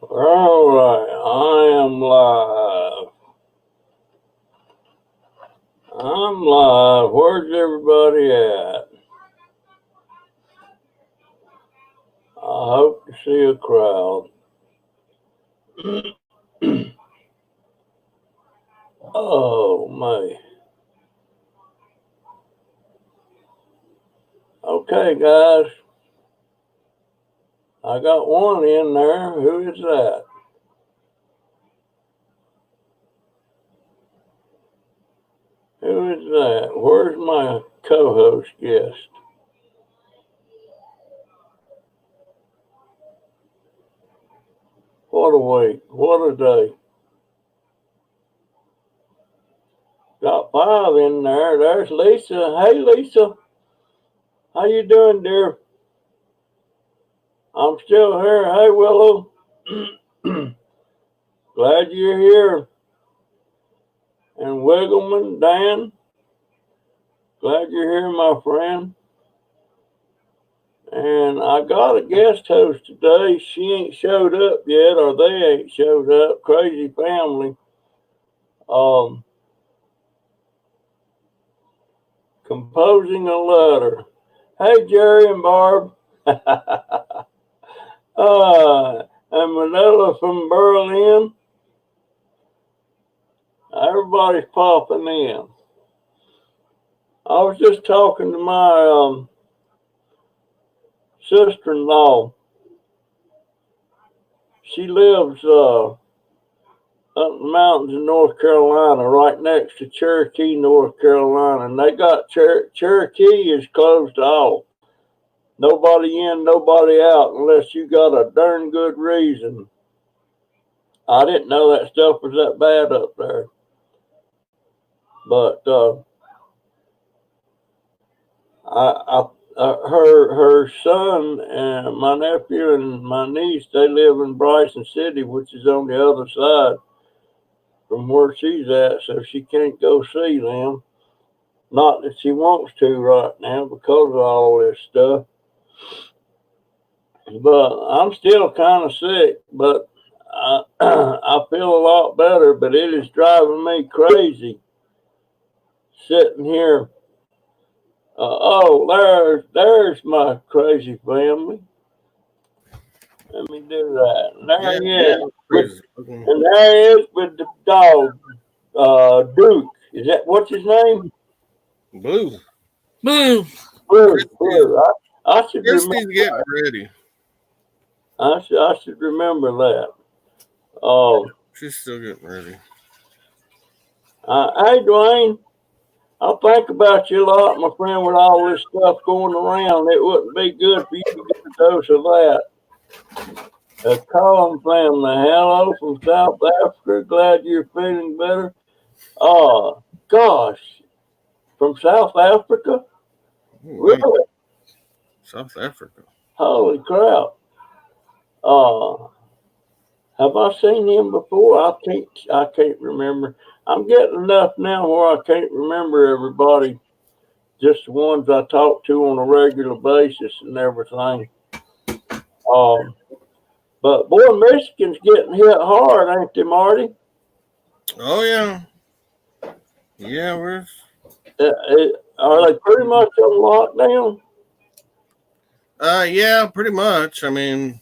All right, I am live. I'm live. Where's everybody at? I hope to see a crowd. Oh, my. Okay, guys. I got one in there. Who is that? Who is that? Where's my co-host guest? What a week. What a day. Got 5 in there. There's Lisa. Hey, Lisa. How you doing, dear? I'm still here. Hey, Willow. Glad you're here. And Wiggleman, Dan. Glad you're here, my friend. And I got a guest host today. She ain't showed up yet, or they ain't showed up. Crazy family. Composing a letter. Hey, Jerry and Barb. And Manila from Berlin. Everybody's popping in. I was just talking to my sister-in-law. She lives up in the mountains in North Carolina, right next to Cherokee, North Carolina. And they got Cherokee is closed off. Nobody in, nobody out, unless you got a darn good reason. I didn't know that stuff was that bad up there. But her son and my nephew and my niece, they live in Bryson City, which is on the other side from where she's at, so she can't go see them. Not that she wants to right now because of all this stuff. But I'm still kind of sick, but I feel a lot better, but it is driving me crazy sitting here. There's my crazy family. Let me do that. And there he is. And there he is with the dog, Duke. Is that what's his name? Blue. Blue. Blue. I should Christy's getting ready. I should remember that. She's still getting ready. Hey, Dwayne. I think about you a lot, my friend, with all this stuff going around. It wouldn't be good for you to get a dose of that. The Collin family, hello from South Africa. Glad you're feeling better. Oh, gosh. From South Africa? Really? South Africa. Holy crap. Have I seen him before? I can't remember. I'm getting enough now where I can't remember everybody. Just the ones I talk to on a regular basis and everything. But boy, Michigan's getting hit hard, ain't they, Marty? Oh yeah. Yeah, we're. Are they pretty much on lockdown? Yeah, pretty much. I mean,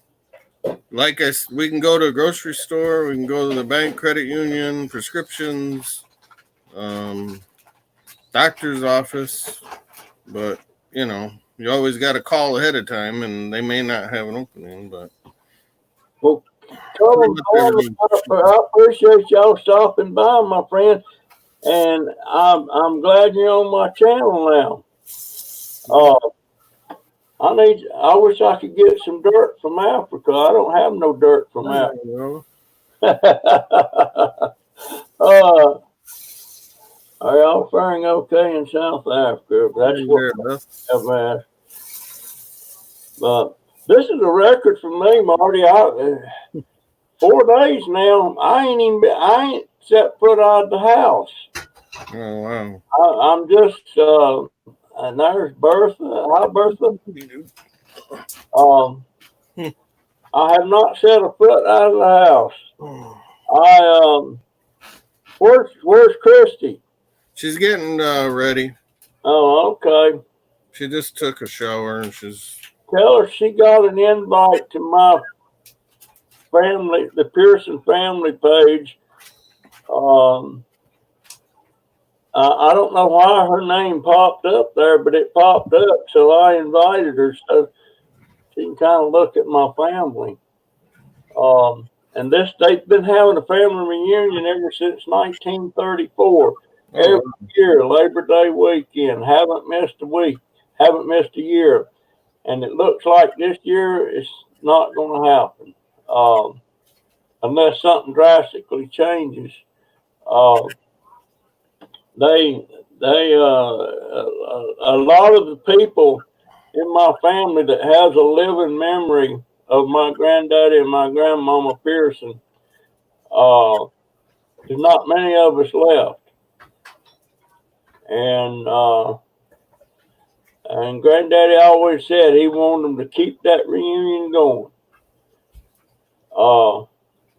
we can go to a grocery store, we can go to the bank, credit union, prescriptions, doctor's office, but you always got to call ahead of time, and they may not have an opening. But well, I appreciate y'all stopping by, my friend, and I'm glad you're on my channel now. I wish I could get some dirt from Africa. I don't have no dirt from Africa. Are y'all faring okay in South Africa? That's what I've asked. But this is a record for me, Marty. 4 days now. I ain't set foot out of the house. Oh wow! I'm just and there's Bertha. Hi, Bertha. I have not set a foot out of the house. Where's Christy? She's getting ready. Oh, okay. She just took a shower and she's. Tell her she got an invite to my family, the Pearson family page. I don't know why her name popped up there, but it popped up, so I invited her so she can kind of look at my family. And they've been having a family reunion ever since 1934. Every year, Labor Day weekend. Haven't missed a week. Haven't missed a year. And it looks like this year it's not going to happen unless something drastically changes. A lot of the people in my family that has a living memory of my granddaddy and my grandmama Pearson, there's not many of us left. And Granddaddy always said he wanted them to keep that reunion going.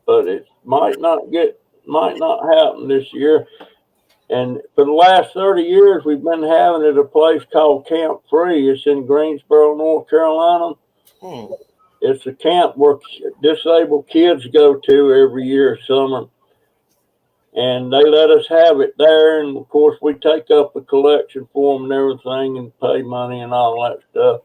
But it might not happen this year. And for the last 30 years, we've been having it at a place called Camp Free. It's in Greensboro, North Carolina. It's a camp where disabled kids go to every year, summer. And they let us have it there. And, of course, we take up a collection for them and everything and pay money and all that stuff.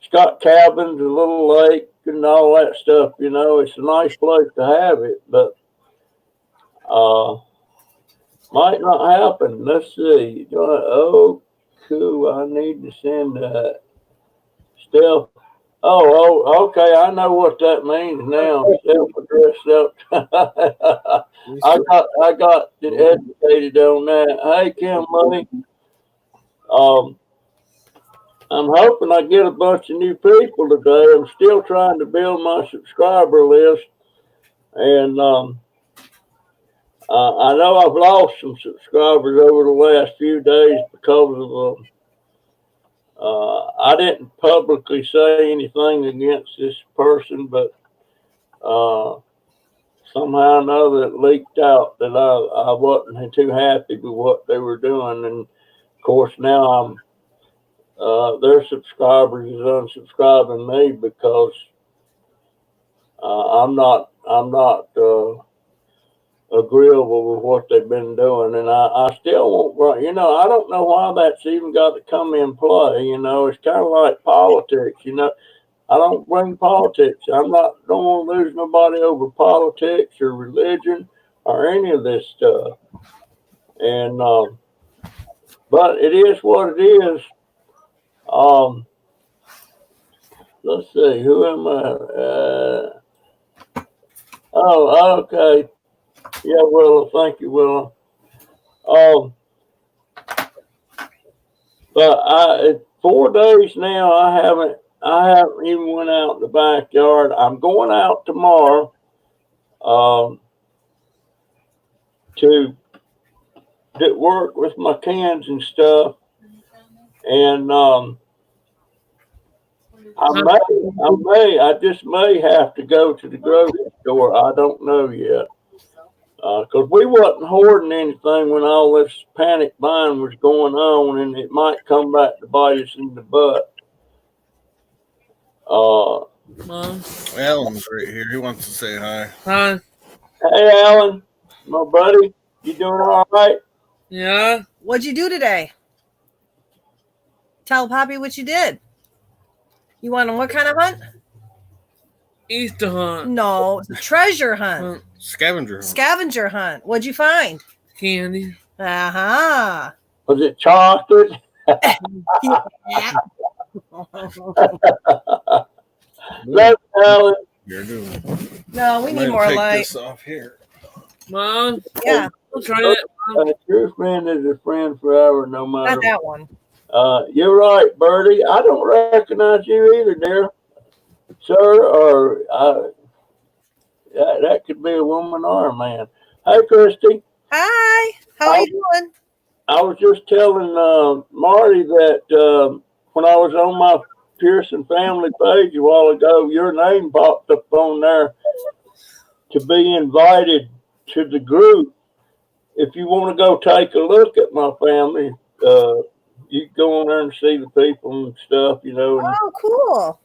It's got cabins, a little lake, and all that stuff, you know. It's a nice place to have it, but might not happen. Let's see. Oh, cool. I need to send that. Steph. Oh, okay. I know what that means now. Self-addressed. I got educated on that. Hey, Kim Money. I'm hoping I get a bunch of new people today. I'm still trying to build my subscriber list, and I know I've lost some subscribers over the last few days because of I didn't publicly say anything against this person, but somehow or another it leaked out that I wasn't too happy with what they were doing, and of course now their subscribers is unsubscribing me because I'm not agreeable with what they've been doing, and I still won't. You know, I don't know why that's even got to come in play. You know, it's kind of like politics. You know, I don't bring politics. Don't want to lose nobody over politics or religion or any of this stuff. And but it is what it is. Let's see. Who am I? Oh, okay. Yeah, Willa. Thank you, Willa. But 4 days now, I haven't even went out in the backyard. I'm going out tomorrow to work with my cans and stuff, and I just may have to go to the grocery store. I don't know yet. Because we wasn't hoarding anything when all this panic buying was going on, and it might come back to bite us in the butt. Alan's right here. He wants to say hi. Hi. Hey, Alan, my buddy, you doing all right? Yeah. What'd you do today? Tell Poppy what you did. You went on what kind of hunt? Easter hunt. No, treasure hunt. Scavenger hunt. Scavenger hunt. What'd you find? Candy. Uh-huh. Was it chocolate? Yeah. Let's Alan. You're doing. No, we need more take light. This off here. Mom. Yeah, I'll try it. Your friend is a friend forever, no matter. not that one. You're right, Bertie. I don't recognize you either, dear. Sir, or that could be a woman or a man. Hey, Christy. Hi. How are you doing? I was just telling Marty that when I was on my Pearson family page a while ago. Your name popped up on there to be invited to the group. If you want to go take a look at my family, you can go on there and see the people and stuff, you know. Oh, cool.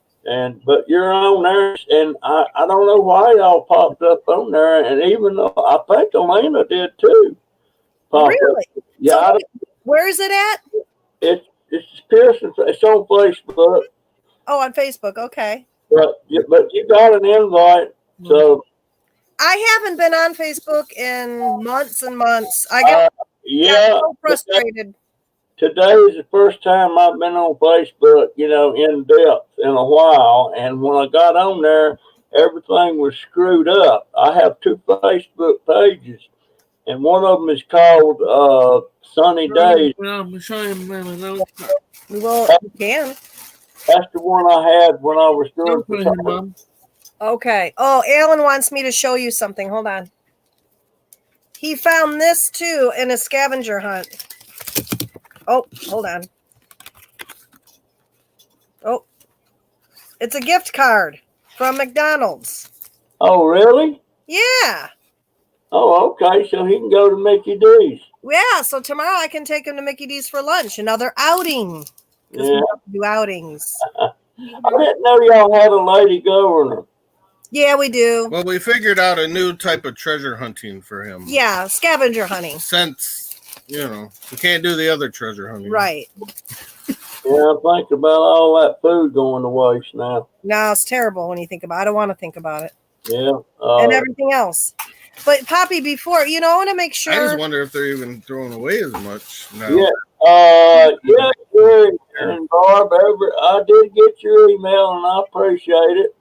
But you're on there, and I don't know why y'all popped up on there, and even though I think Elena did too. Really? Yeah, So, where is it at? it's Pearson. It's on Facebook. Oh, on Facebook. Okay. But you got an invite, so I haven't been on Facebook in months and months. I got so frustrated. Today is the first time I've been on Facebook, you know, in depth in a while. And when I got on there, everything was screwed up. I have 2 Facebook pages, and one of them is called Sunny Days. I'm showing him. Well, you can. That's the one I had when I was doing Don't put it in, Mom. Okay. Oh, Alan wants me to show you something. Hold on. He found this too in a scavenger hunt. Oh, hold on. Oh, it's a gift card from McDonald's. Oh, really? Yeah. Oh, okay. So he can go to Mickey D's. Yeah. So tomorrow I can take him to Mickey D's for lunch. Another outing. Because we have to do outings. I didn't know y'all had a lady governor. Yeah, we do. Well, we figured out a new type of treasure hunting for him. Yeah, scavenger hunting. Since, you know, we can't do the other treasure hunting. Right. Yeah, think about all that food going to waste now. No, it's terrible when you think about it. I don't want to think about it. Yeah. And everything else. But Poppy, before, you know, I want to make sure. I just wonder if they're even throwing away as much now. Yeah. Yeah, Jerry and Barb, I did get your email and I appreciate it.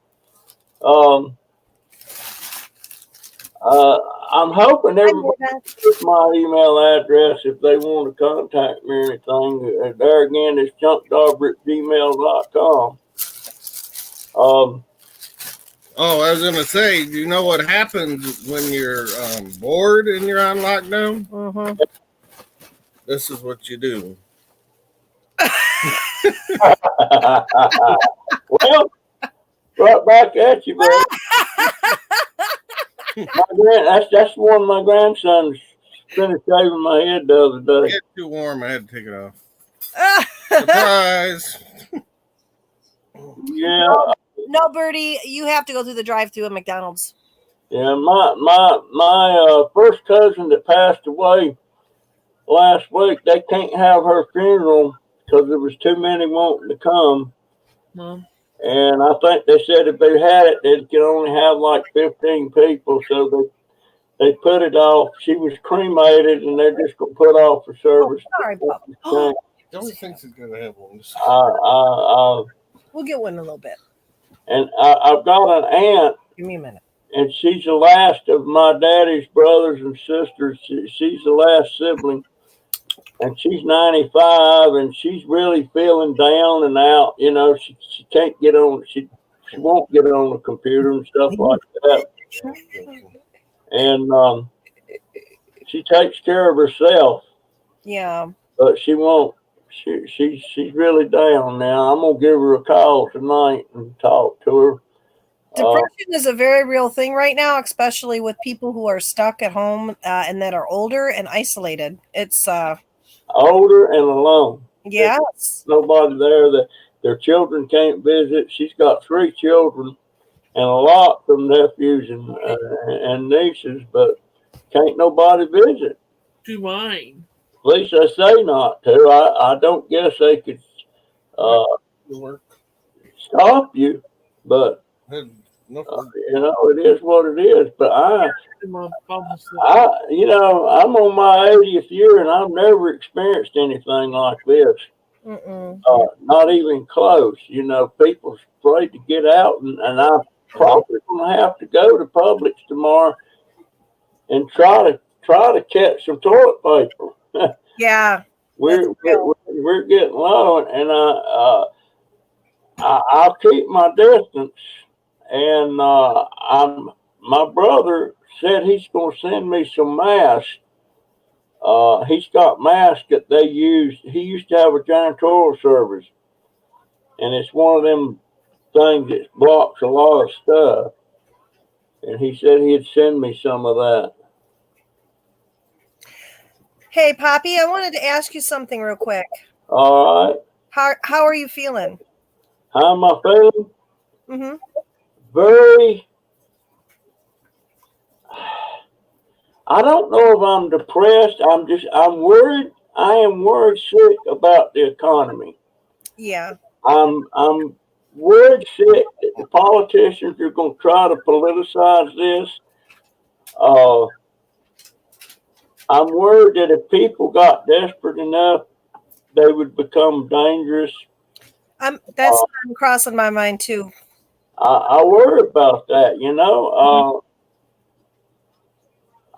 I'm hoping everybody gets my email address if they want to contact me or anything. There again, it's chunkdauber@gmail.com. Oh, I was going to say, do you know what happens when you're bored and you're on lockdown? Mm-hmm. This is what you do. Well, right back at you, bro. That's one of my grandsons finished shaving my head the other It day. got too warm. I had to take it off. Surprise! Yeah. No, Bertie, you have to go through the drive-through at McDonald's. Yeah, my first cousin that passed away last week, they can't have her funeral because there was too many wanting to come. Mom. And I think they said if they had it, they could only have like 15 people. So they put it off. She was cremated, and they're just going to put off the service. Sorry, Pop. The only thing's going to have one. We'll get one in a little bit. And I've got an aunt, Give me a minute. and she's the last of my daddy's brothers and sisters. She's the last sibling, and she's 95, and she's really feeling down and out. You know, she can't get on. She won't get on the computer and stuff like that. And she takes care of herself, Yeah. but she won't. She's really down now. I'm gonna give her a call tonight and talk to her. Depression is a very real thing right now, especially with people who are stuck at home and that are older and isolated. It's Older and alone. yes. Nobody there. That their children can't visit. She's got 3 children and a lot of nephews and nieces, but can't nobody visit. Do mine. At least they say not to. I don't guess they could stop you, but you know, it is what it is. But Mom, you know, I'm on my 80th year and I've never experienced anything like this. Not even close. You know, people's afraid to get out, and I'm probably gonna have to go to Publix tomorrow and try to catch some toilet paper. Yeah. We're getting low, and I'll keep my distance. And my brother said he's going to send me some masks. He's got masks that they use. He used to have a janitorial service, and it's one of them things that blocks a lot of stuff. And he said he'd send me some of that. Hey, Poppy, I wanted to ask you something real quick. All right. How are you feeling? How am I feeling? Mm-hmm. Very. I don't know if I'm depressed. I'm worried. I am worried sick about the economy. Yeah. I'm worried sick that the politicians are going to try to politicize this. I'm worried that if people got desperate enough, they would become dangerous. That's crossing my mind too. I worry about that, you know.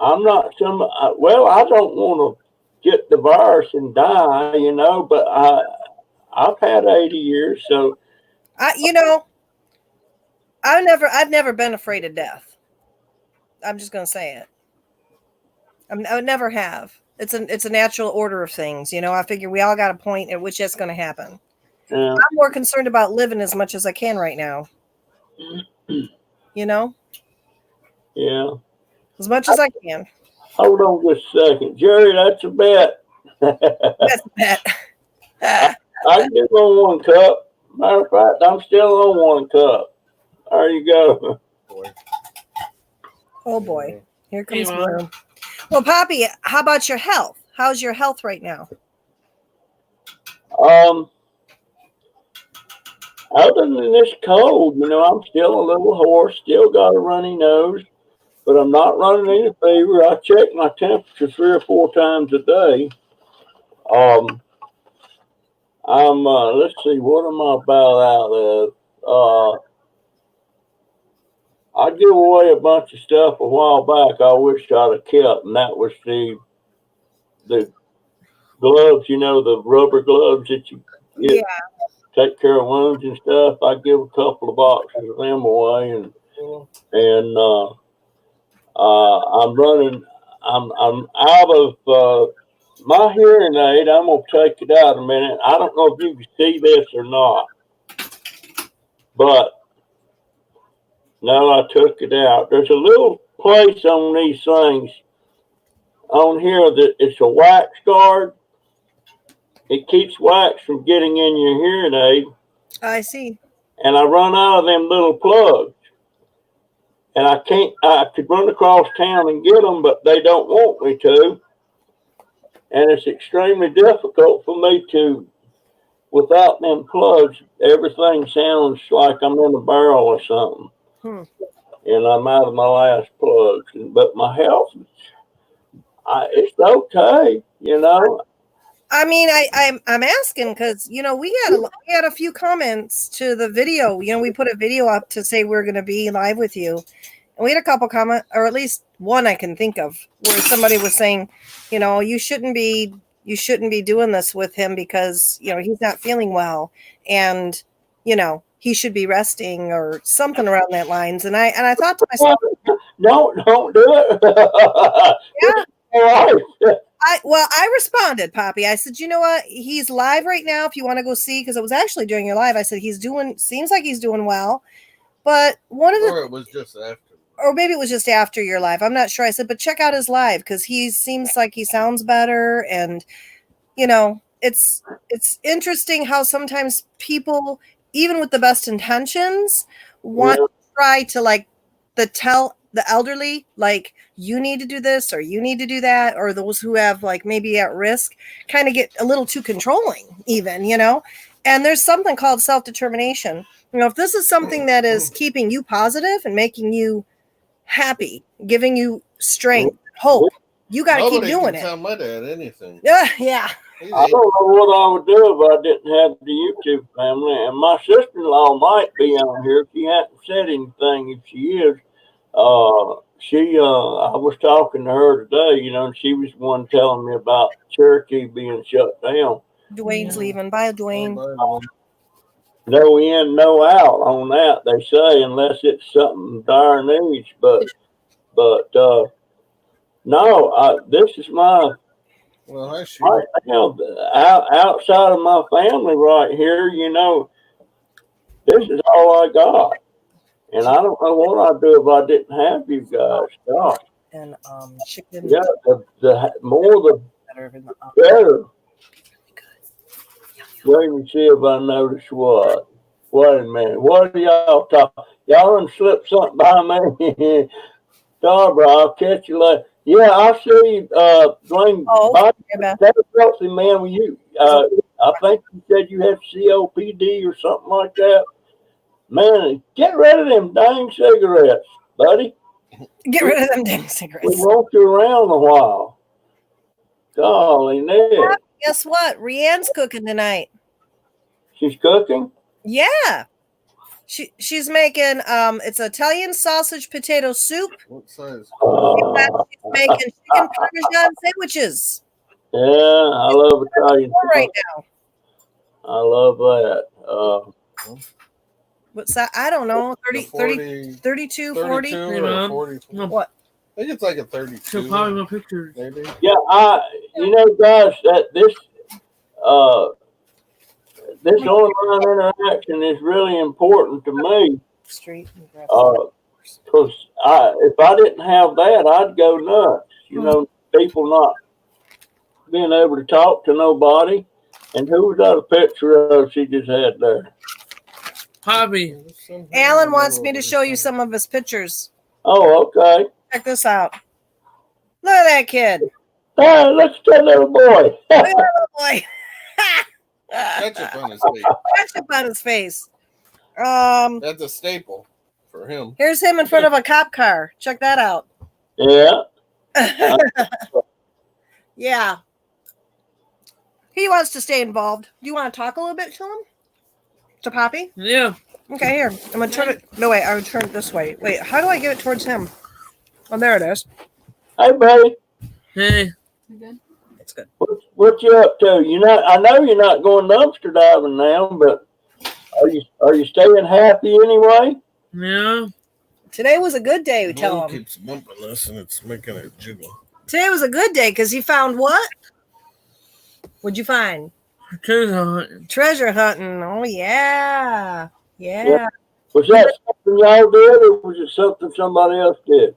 I'm not well, I don't want to get the virus and die, you know, but I've had 80 years, so I've never been afraid of death. I'm just gonna say it. I would never have. It's a natural order of things, you know. I figure we all got a point at which that's gonna happen. yeah. I'm more concerned about living as much as I can right now. You know? Yeah. As much as I can. Hold on just a second. Jerry, that's a bet. That's a bet. I can do on one cup. Matter of fact, I'm still on one cup. There you go. Oh boy. Here comes Hey, Mom. Bloom. Well, Poppy, how about your health? How's your health right now? Other than this cold, you know, I'm still a little hoarse, still got a runny nose, but I'm not running any fever. I check my temperature 3 or 4 times a day. Let's see, what am I about out of? I gave away a bunch of stuff a while back I wish I'd have kept, and that was the gloves, you know, the rubber gloves that you get, take care of wounds and stuff. I give a couple of boxes of them away, and I'm running. I'm out of my hearing aid. I'm gonna take it out a minute. I don't know if you can see this or not, but no, I took it out. There's a little place on these things on here that it's a wax guard. It keeps wax from getting in your hearing aid. I see. And I run out of them little plugs. And I could run across town and get them, but they don't want me to. And it's extremely difficult for me to, without them plugs, everything sounds like I'm in a barrel or something. And I'm out of my last plugs. But my health, it's okay, you know. I mean, I'm asking because, you know, we had a few comments to the video. You know, we put a video up to say we're going to be live with you. And we had a couple comments, or at least one I can think of, where somebody was saying, you know, you shouldn't be doing this with him because, you know, he's not feeling well. And, you know, he should be resting or something around that lines. And I thought to myself, don't do it. Yeah. I responded, Poppy. I said, you know what? He's live right now. If you want to go see, because it was actually during your live. I said, seems like he's doing well. But it was just after. Or maybe it was just after your live. I'm not sure. I said, but check out his live because he seems like he sounds better. And, you know, it's interesting how sometimes people, even with the best intentions, want to try to tell the elderly, like, you need to do this or you need to do that, or those who have maybe at risk kind of get a little too controlling even, you know. And there's something called self-determination. You know, if this is something that is keeping you positive and making you happy, giving you strength, hope, you got to keep doing it. Tell my dad anything. Yeah. I don't know what I would do if I didn't have the YouTube family. And my sister-in-law might be on here. She hasn't said anything. If she is, I was talking to her today, you know, and she was the one telling me about Cherokee being shut down. Dwayne's leaving. Bye, Dwayne. No in, no out on that, they say, unless it's something dire needs. But no, this is my. Well, outside of my family right here, you know, This is all I got. And I don't know what I'd do if I didn't have you guys. Gosh. And chicken. Yeah, the more the Better in the oven. better. Wait and see if I notice what. Wait a minute. What are y'all talking? Y'all done slipped something by me. Barbara, I'll catch you later. Yeah, I see Dwayne. Oh, yeah, That's healthy, man. When you, I think you said you had COPD or something like that. Man, get rid of them dang cigarettes, buddy. get rid of them damn We cigarettes. want you around a while. Golly, Ned. Guess what? Rianne's cooking tonight. She's cooking? Yeah. She's making it's Italian sausage potato soup. What size? She's making chicken parmesan sandwiches. Yeah, I love Italian Right food. now. I love that. What's that? I don't know. 30, 40, 32, 40. 32 Hey, or Mom. 40. No, What? I think it's like a 32. she'll probably want pictures. Maybe. Yeah, you know, guys, that this online interaction is really important to me. Street. And grab Because if I didn't have that, I'd go nuts. You know, people not being able to talk to nobody. And who was that a picture of she just had there? Poppy. Alan wants me to show you some of his pictures. Oh, okay. Check this out. Look at that kid. Hey, look at that little boy. Look at that little boy. Ketchup on his face. Ketchup on his face. That's a staple for him. Here's him in front of a cop car. Check that out. Yeah. Yeah. He wants to stay involved. Do you want to talk a little bit to him? To Poppy? Yeah. Okay, here. I'm going to turn it. No, wait. I would turn it this way. Wait, how do I get it towards him? Oh, there it is. Hey, buddy. Hey. It's good. What you up to? I know you're not going dumpster diving now, but are you staying happy anyway? Yeah. Today was a good day, we tell Blue him. keeps bumping this and it's making it jiggle. Today was a good day because he found what? What'd you find? Treasure hunting. Treasure hunting. Oh, yeah. Yeah. Was that something y'all did, or was it something somebody else did?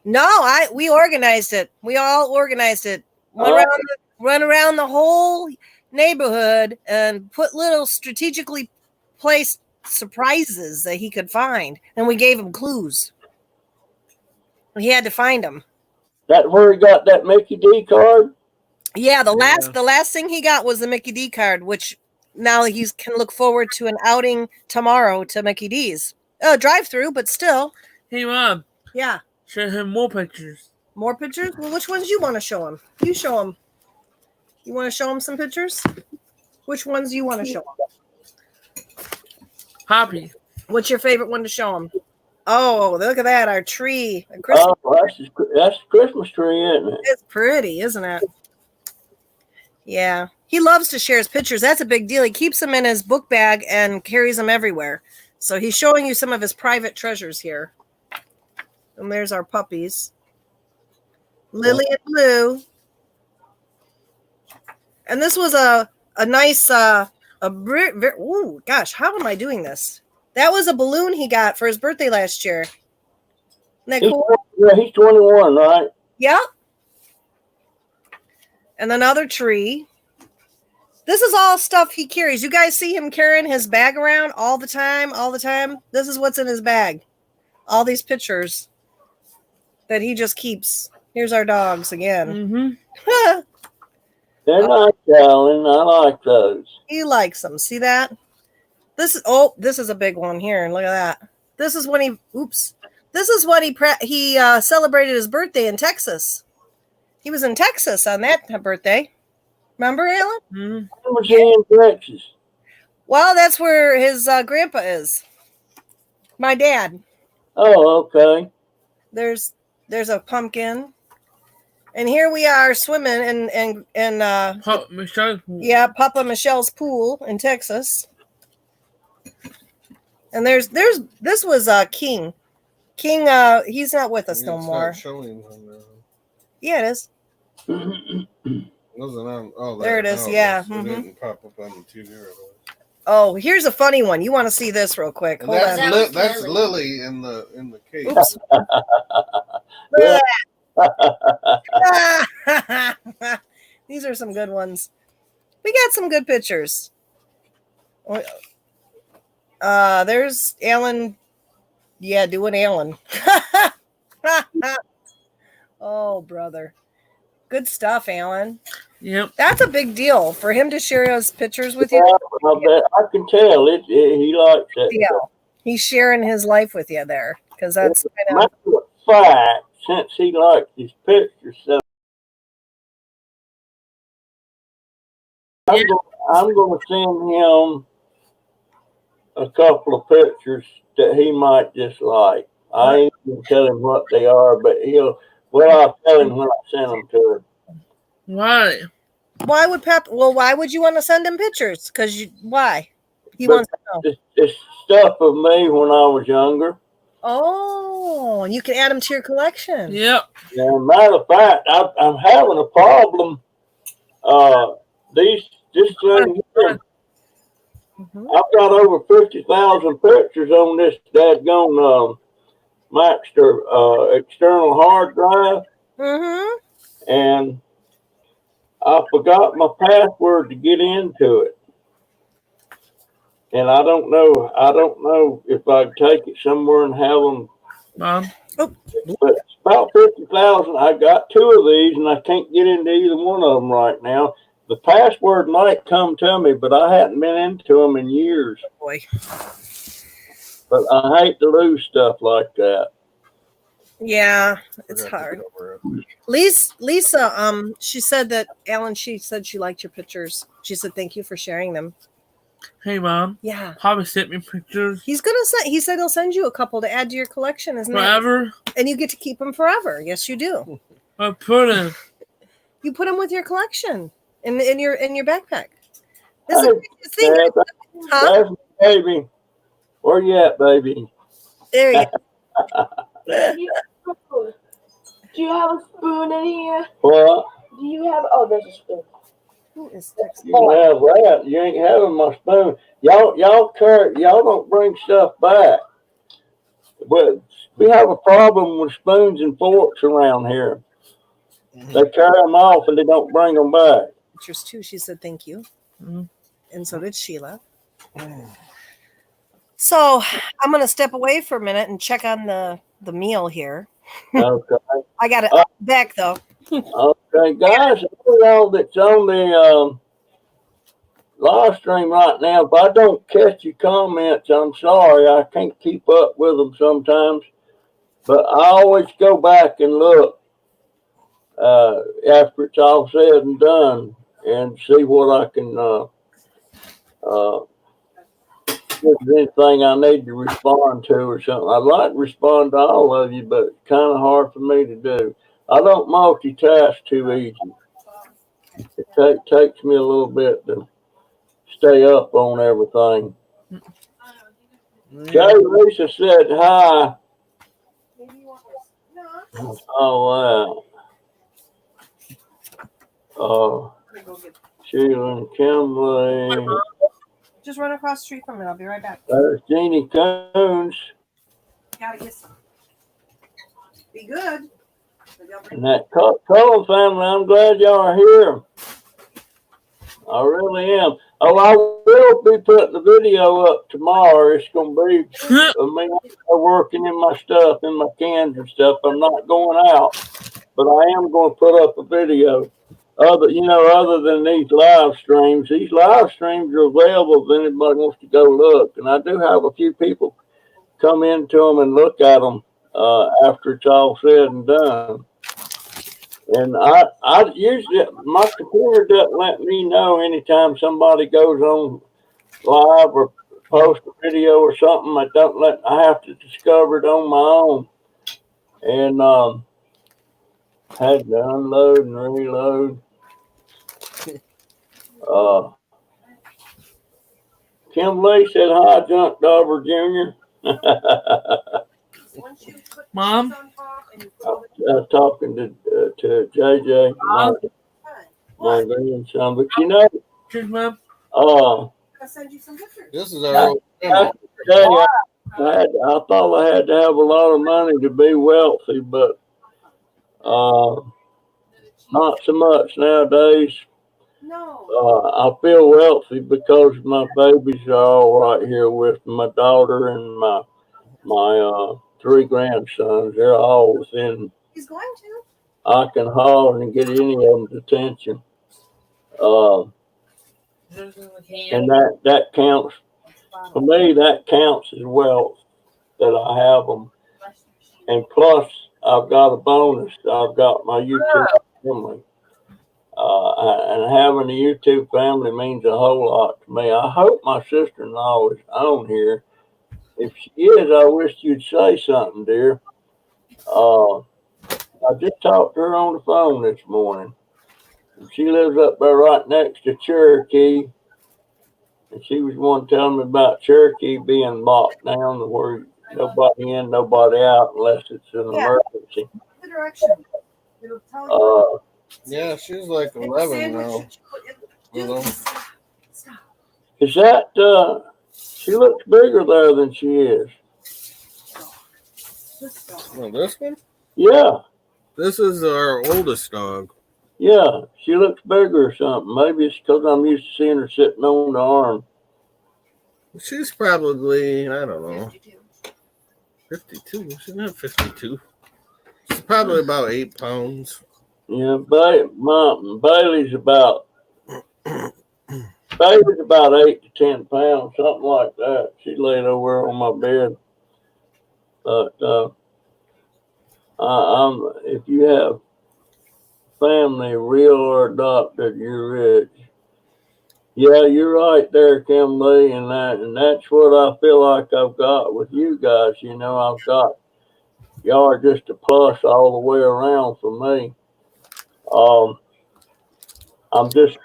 No, we organized it. We all organized it. Run around the whole neighborhood and put little strategically placed surprises that he could find, and we gave him clues. He had to find them. That where he got that Mickey D card? Yeah, the last thing he got was the Mickey D card, which now he can look forward to an outing tomorrow to Mickey D's. Drive through, but still. Hey, Mom. Yeah. Show him more pictures. More pictures? Well, which ones you want to show him? You show him. You want to show him some pictures? Which ones do you want to show him? Poppy. What's your favorite one to show him? Oh, look at that, our tree. Oh, that's the Christmas tree, isn't it? It's pretty, isn't it? Yeah. He loves to share his pictures. That's a big deal. He keeps them in his book bag and carries them everywhere. So he's showing you some of his private treasures here. And there's our puppies. Lily and Blue. And this was a nice, ooh, gosh, how am I doing this? That was a balloon he got for his birthday last year. Isn't that cool? Yeah, he's 21, right? Yep. And another tree. This is all stuff he carries. You guys see him carrying his bag around all the time, all the time? This is what's in his bag. All these pictures that he just keeps. Here's our dogs again. Mm-hmm. They're nice, Alan. I like those. He likes them. See that? This is a big one here. Look at that. This is when This is when he celebrated his birthday in Texas. He was in Texas on that birthday. Remember, Alan? Mm-hmm. Where was he in Texas? Well, that's where his grandpa is. My dad. Oh, okay. There's a pumpkin. And here we are swimming in Papa Michelle's pool. yeah, Papa Michelle's pool in Texas. And this was King. King, he's not with us no more. It's not showing on there. Yeah, it is. Wasn't on, There it is, yeah. It didn't pop up on the TV right away. Oh, here's a funny one. You want to see this real quick? And Hold that's on. that's Lily in the cake. Oops. These are some good ones. We got some good pictures. There's Alan. Yeah, doing Alan. Oh, brother. Good stuff, Alan. Yep. That's a big deal for him to share his pictures with you. I bet I can tell he likes it. Yeah, he's sharing his life with you there because that's kind of. Matter of fact, since he likes his pictures, so I'm going to send him a couple of pictures that he might just like. I ain't going to tell him what they are, but I'll tell him when I send them to him. Why? Why would Pep? Well, why would you want to send him pictures? Why? He But wants to know. It's stuff of me when I was younger. Oh, and you can add them to your collection. Yep. And matter of fact, I'm having a problem. This thing here, Mhm. I've got over 50,000 pictures on this dadgone Maxter external hard drive, Mhm. and I forgot my password to get into it. And I don't know if I'd take it somewhere and have them. Mom. But it's about 50,000. I got 2 of these, and I can't get into either one of them right now. The password might come to me, but I hadn't been into them in years. Boy. But I hate to lose stuff like that. Yeah, it's hard. Lisa, she said that Alan. She said she liked your pictures. She said thank you for sharing them. Hey, Mom. Yeah, Papa sent me pictures he's gonna send. He said he'll send you a couple to add to your collection, isn't it? forever. And you get to keep them forever. Yes, you do. I put in. You put them with your collection in your backpack. This is Hey, the thing, Dad, huh? that's my baby. Where you at, baby? There you go. Do you have a spoon in here? What? Do you have? Oh, there's a spoon. Who is texting? You can have that. You ain't having my spoon. Y'all don't bring stuff back. But we have a problem with spoons and forks around here. They carry them off and they don't bring them back. Pictures too. She said thank you, Mhm. and so did Sheila. So I'm gonna step away for a minute and check on the meal here. Okay. I got it back though. Okay, guys, all that's on the live stream right now, if I don't catch your comments, I'm sorry. I can't keep up with them sometimes. But I always go back and look after it's all said and done and see what I can, if there's anything I need to respond to or something. I'd like to respond to all of you, but it's kind of hard for me to do. I don't multitask too easy. It takes me a little bit to stay up on everything. Jay Lisa said hi. Oh, wow. Sheila and Kimberly. Just run across the street from it. I'll be right back. There's Jeannie Coons. Gotta get some. Be good. And that Cullen family, I'm glad y'all are here. I really am. Oh, I will be putting the video up tomorrow. It's going to be me working in my stuff, in my cans and stuff. I'm not going out, but I am going to put up a video. Other than these live streams are available if anybody wants to go look. And I do have a few people come into them and look at them after it's all said and done. And I usually, my computer doesn't let me know anytime somebody goes on live or post a video or something. I have to discover it on my own. And had to unload and reload. Kim Lee said hi, Junk Dauber Jr. Mom. Talking to JJ, my grandson. But Cheers, Mom. This is our old I family. tell you, I thought I had to have a lot of money to be wealthy, but not so much nowadays. I feel wealthy because my babies are all right here with me. My daughter and my three grandsons. They're all within. I can holler and get any of them's attention. Uh, and that counts for me. That counts as wealth that I have them. And plus, I've got a bonus. I've got my YouTube family. And having a YouTube family means a whole lot to me. I hope my sister-in-law is on here. If she is, I wish you'd say something, dear. I just talked to her on the phone this morning. She lives up there right next to Cherokee. And she was one telling me about Cherokee being locked down to where nobody in, nobody out unless it's an emergency. Yeah, she's like 11 now. Is that, she looks bigger there than she is. Well, this one? Yeah, This is our oldest dog. yeah, she looks bigger or something. Maybe it's because I'm used to seeing her sitting on the arm. She's probably, I don't know, 52. She's not 52. She's probably about 8 pounds. Yeah, Bailey's about 8 to 10 pounds, something like that. She laid over on my bed. But if you have family, real or adopted, you're rich. Yeah, you're right there, Kim Lee, and that's what I feel like I've got with you guys. You know, I've got y'all are just a plus all the way around for me. I just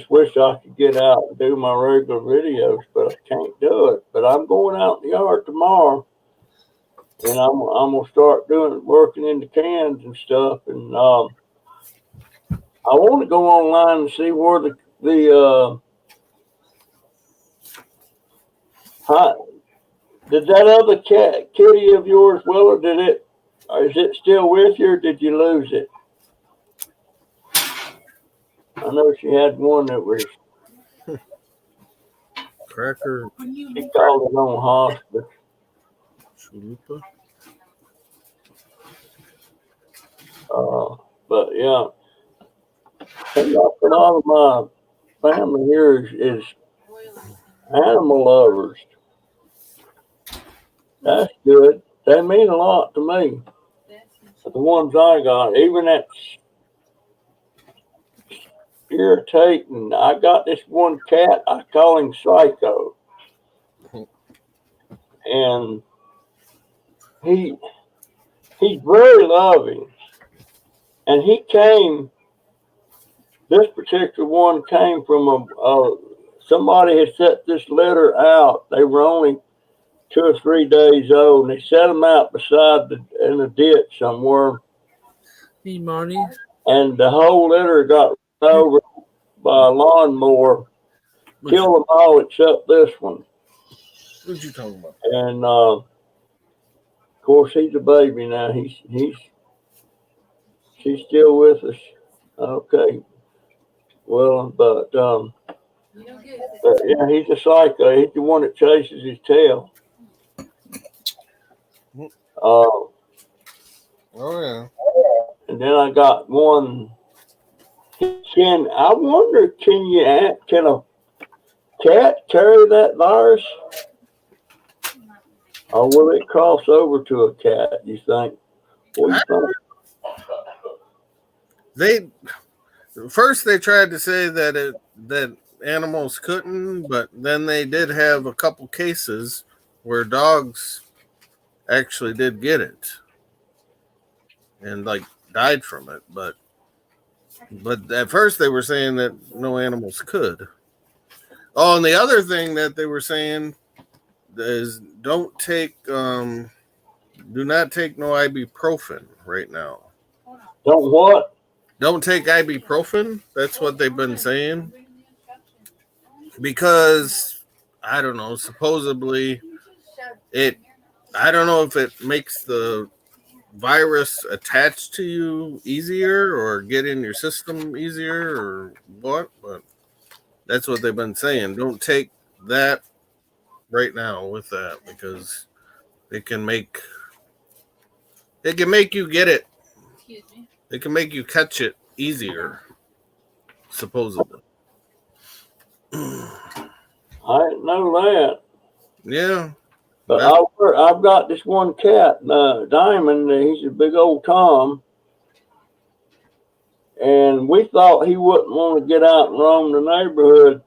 wish I could get out and do my regular videos, but I can't do it. But I'm going out in the yard tomorrow, and I'm gonna start working in the cans and stuff. And I want to go online and see where did that other kitty of yours, Willa, or is it still with you, or did you lose it? I know she had one that was, Cracker she called it on hospice. Chalupa. But yeah, a lot of my family here is animal lovers. That's good. They mean a lot to me. The ones I got, even that's irritating. I got this one cat, I call him Psycho. And he's very loving. And this particular one came from somebody had set this litter out. They were only 2 or 3 days old, and they set them out in a ditch somewhere. Hey, Marty. And the whole litter got run over by a lawnmower, killed them all except this one. What you talking about? And of course, he's a baby now. She's still with us. Okay. Well, but yeah, he's a psycho. He's the one that chases his tail. Oh yeah. And then I got one. Can a cat carry that virus? Or will it cross over to a cat, you think? What do you think? First they tried to say that animals couldn't, but then they did have a couple cases where dogs actually did get it and like died from it, but at first they were saying that no animals could. Oh, and the other thing that they were saying is do not take no ibuprofen right now. Don't what? Don't take ibuprofen. That's what they've been saying. Because I don't know. Supposedly, I don't know if it makes the virus attach to you easier or get in your system easier or what, but that's what they've been saying. Don't take that right now with that because it can make you get it. It can make you catch it easier, supposedly. I didn't know that. Yeah. But I've got this one cat, Diamond. He's a big old Tom. And we thought he wouldn't want to get out and roam the neighborhood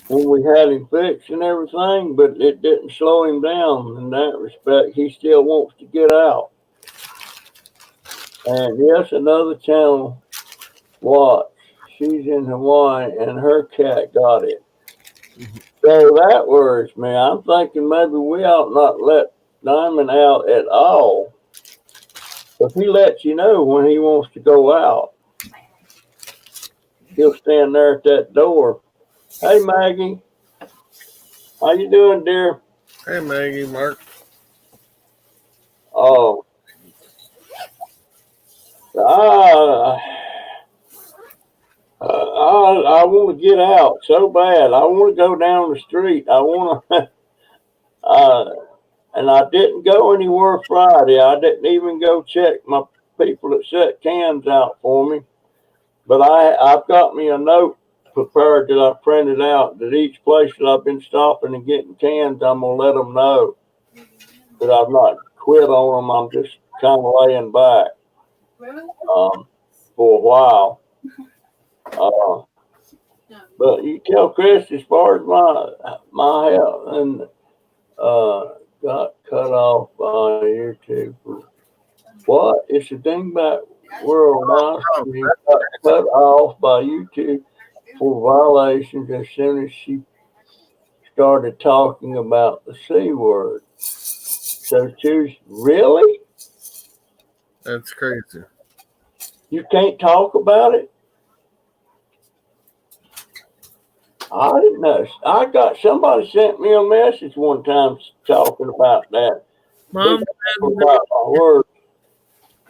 when we had him fixed and everything, but it didn't slow him down in that respect. He still wants to get out. And yes, another channel watch. She's in Hawaii and her cat got it. So that worries me. I'm thinking maybe we ought not let Diamond out at all. If he lets you know when he wants to go out, he'll stand there at that door. Hey, Maggie. How you doing, dear? Hey, Maggie, Mark. Oh. I want to get out so bad. I want to go down the street. I want to, and I didn't go anywhere Friday. I didn't even go check my people that set cans out for me. But I've got me a note prepared that I printed out that each place that I've been stopping and getting cans, I'm going to let them know that I've not quit on them. I'm just kind of laying back for a while. But you tell Chris as far as my health and got cut off by YouTube. What? It's a dingbat world now. She got cut off by YouTube for violations as soon as she started talking about the C word. So choose really? That's crazy. You can't talk about it? I didn't know. I got somebody sent me a message one time talking about that. Mom, About my words.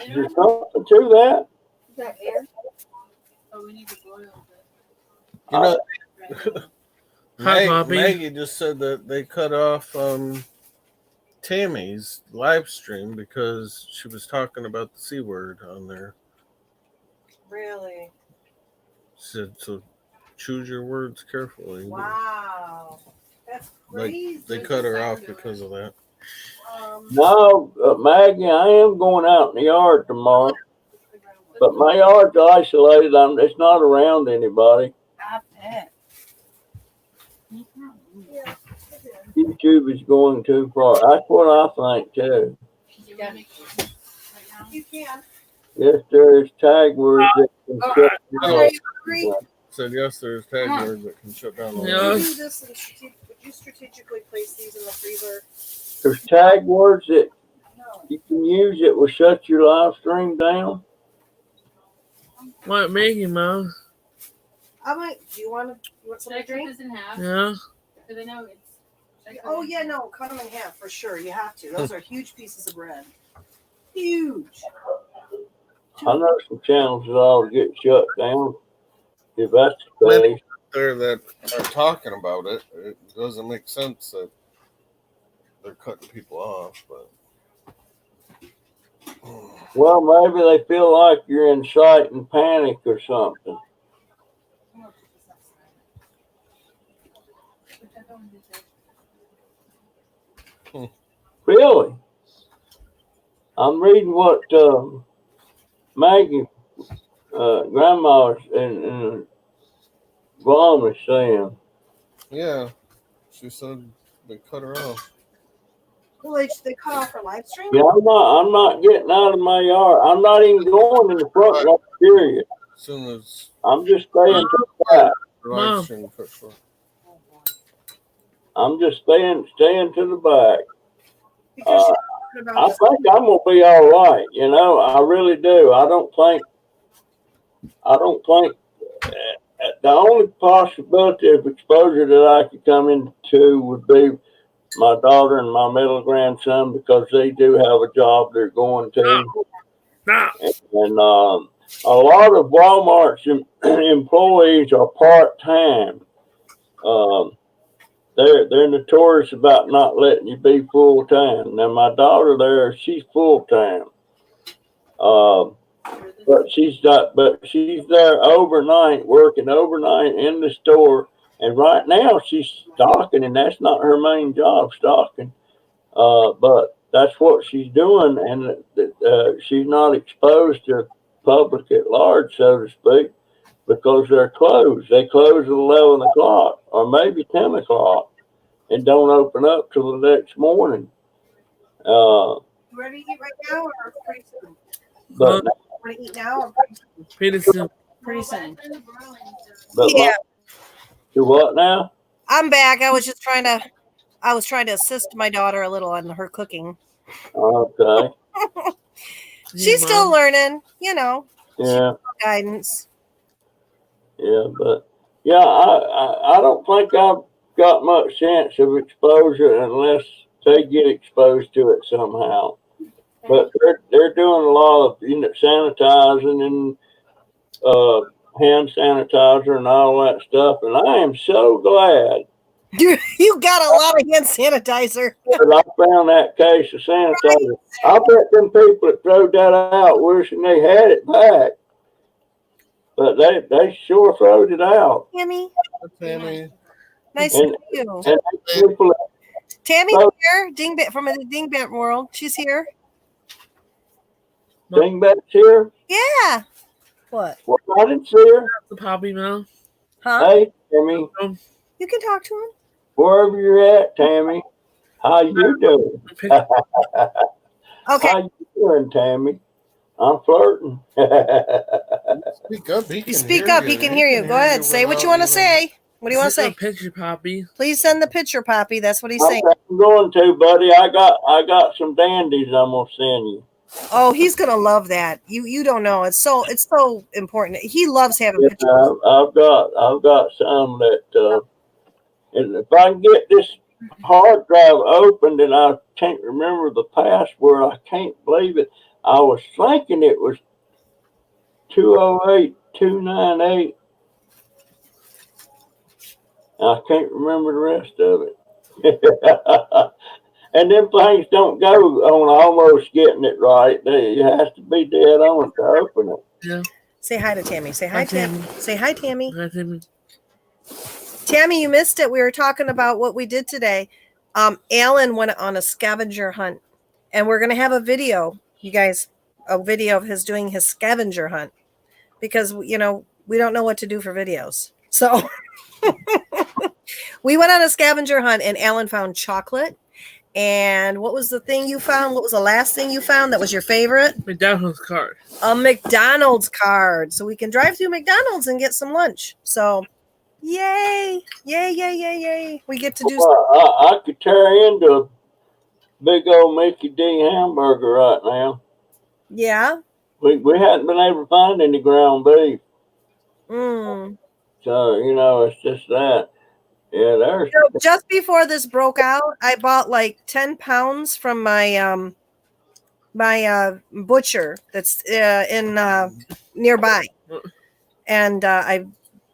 Is there something to that? Is that air? Oh, we need to boil it. You know, Hi, Bobby. Maggie just said that they cut off Tammy's live stream because she was talking about the C word on there. Really? She said, so choose your words carefully. Wow. That's crazy. They cut her off because of that. No, Maggie, I am going out in the yard tomorrow, but my yard's isolated. It's not around anybody. I bet. YouTube is going too far. That's what I think too. You can. Yes, there is tag words that can shut Oh, Agree. said yes, there's tag words that can shut down. all Yeah. that. Do this and would you strategically place these in the freezer? There's tag words that you can use that will shut your live stream down. what Maggie, Mom? I might. Do you want something to drink? Doesn't have. Yeah. Do they know it's? Oh yeah, no, cut them in half for sure. You have to. Those are huge pieces of bread. Huge. I know some channels that ought to get shut down. If that's the case. There that are talking about it, it doesn't make sense that they're cutting people off, but Well, maybe they feel like you're inciting panic or something. Really? I'm reading what Maggie, Grandma and Vaughn is saying. yeah, she said they cut her off. Well, they cut off her live stream. Yeah, I'm not getting out of my yard. I'm not even going in the front yard, period. As soon as I'm just staying to the back. the live stream cut short. I'm just staying to the back. Because I think I'm gonna be all right. You know, I really do. I don't think the only possibility of exposure that I could come into would be my daughter and my middle grandson, because they do have a job they're going to. No. And a lot of Walmart's employees are part-time. They're notorious about not letting you be full-time. Now, my daughter there, she's full-time. But she's there overnight, working overnight in the store. And right now she's stocking, and that's not her main job, stocking. But that's what she's doing, and she's not exposed to public at large, so to speak, because they're closed. They close at 11 o'clock or maybe 10 o'clock and don't open up till the next morning. Ready to eat right now or pretty soon? But, Want to eat now or Pretty soon. pretty soon? but Yeah. to what now? I'm back. I was trying to assist my daughter a little on her cooking. Okay. She's still learning, you know, Yeah. guidance. Yeah, but yeah, I don't think I've got much chance of exposure unless they get exposed to it somehow. But they're doing a lot of sanitizing and hand sanitizer and all that stuff, and I am so glad You got a lot of hand sanitizer. that I found that case of sanitizer. I bet them people that threw that out wishing they had it back. But they sure throwed it out. Tammy, Tammy. nice And- to meet you. And they people Tammy's Oh. here, Dingbat from the Dingbat world. She's here. dingbats here. Yeah. What? Well, I didn't see her. The Poppy Mel. Huh? Hey, Tammy, You can talk to him. wherever you're at, Tammy, how you doing? Okay. How you doing, Tammy? I'm flirting. Speak up. He You can speak hear up. you. He can hear you. Go ahead. Say what you want to say. What do you want to say? Picture, Poppy. Please send the picture, Poppy. That's what he's Okay, saying. I'm going to, buddy. I got some dandies I'm gonna send you. Oh, he's gonna love that. You don't know. It's so important. He loves having Yeah, pictures. I've got some that, and if I can get this hard drive opened, and I can't remember the password, I can't believe it. I was thinking it was 208298. I can't remember the rest of it. And them things don't go on almost getting it right. You have to be dead on to open it. Yeah. Say hi to Tammy. Say hi, Hi, Tammy. Tammy. Say hi, Tammy. I think Tammy, you missed it. We were talking about what we did today. Alan went on a scavenger hunt, and we're gonna have a video, you guys, a video of his doing his scavenger hunt, because we don't know what to do for videos. So we went on a scavenger hunt, and Alan found chocolate. And what was the thing you found? What was the last thing you found that was your favorite? McDonald's card. A McDonald's card. So we can drive through McDonald's and get some lunch. So yay. Yay, yay, yay, yay. We get to do I could tear into a big old Mickey D hamburger right now. yeah. We hadn't been able to find any ground beef. Mm. So, it's just that. Yeah, there's So just before this broke out, I bought like 10 pounds from my butcher that's in nearby. And I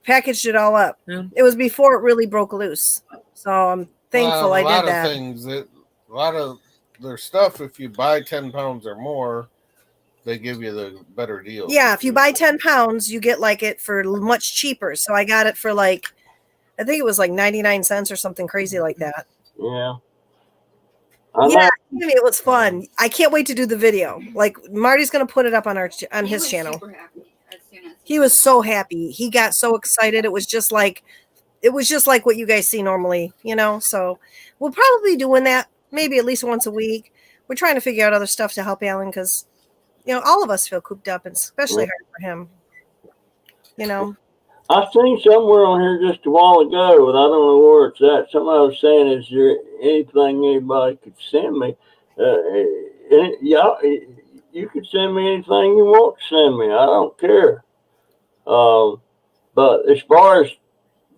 packaged it all up. Yeah. It was before it really broke loose. So I'm thankful I did that. A lot of their stuff, if you buy 10 pounds or more, they give you the better deal. Yeah, if you buy 10 pounds, you get like it for much cheaper. So I got it for like, I think it was like 99 cents or something crazy like that. yeah. Yeah, it was fun. I can't wait to do the video. Like Marty's going to put it up on his channel. He was so happy. He got so excited. It was just like what you guys see normally, So we'll probably be doing that maybe at least once a week. We're trying to figure out other stuff to help Alan because, all of us feel cooped up, and especially hard for him. I seen somewhere on here just a while ago, and I don't know where it's at. Somebody was saying, "Is there anything anybody could send me?" Yeah, you could send me anything you want to send me. I don't care. But as far as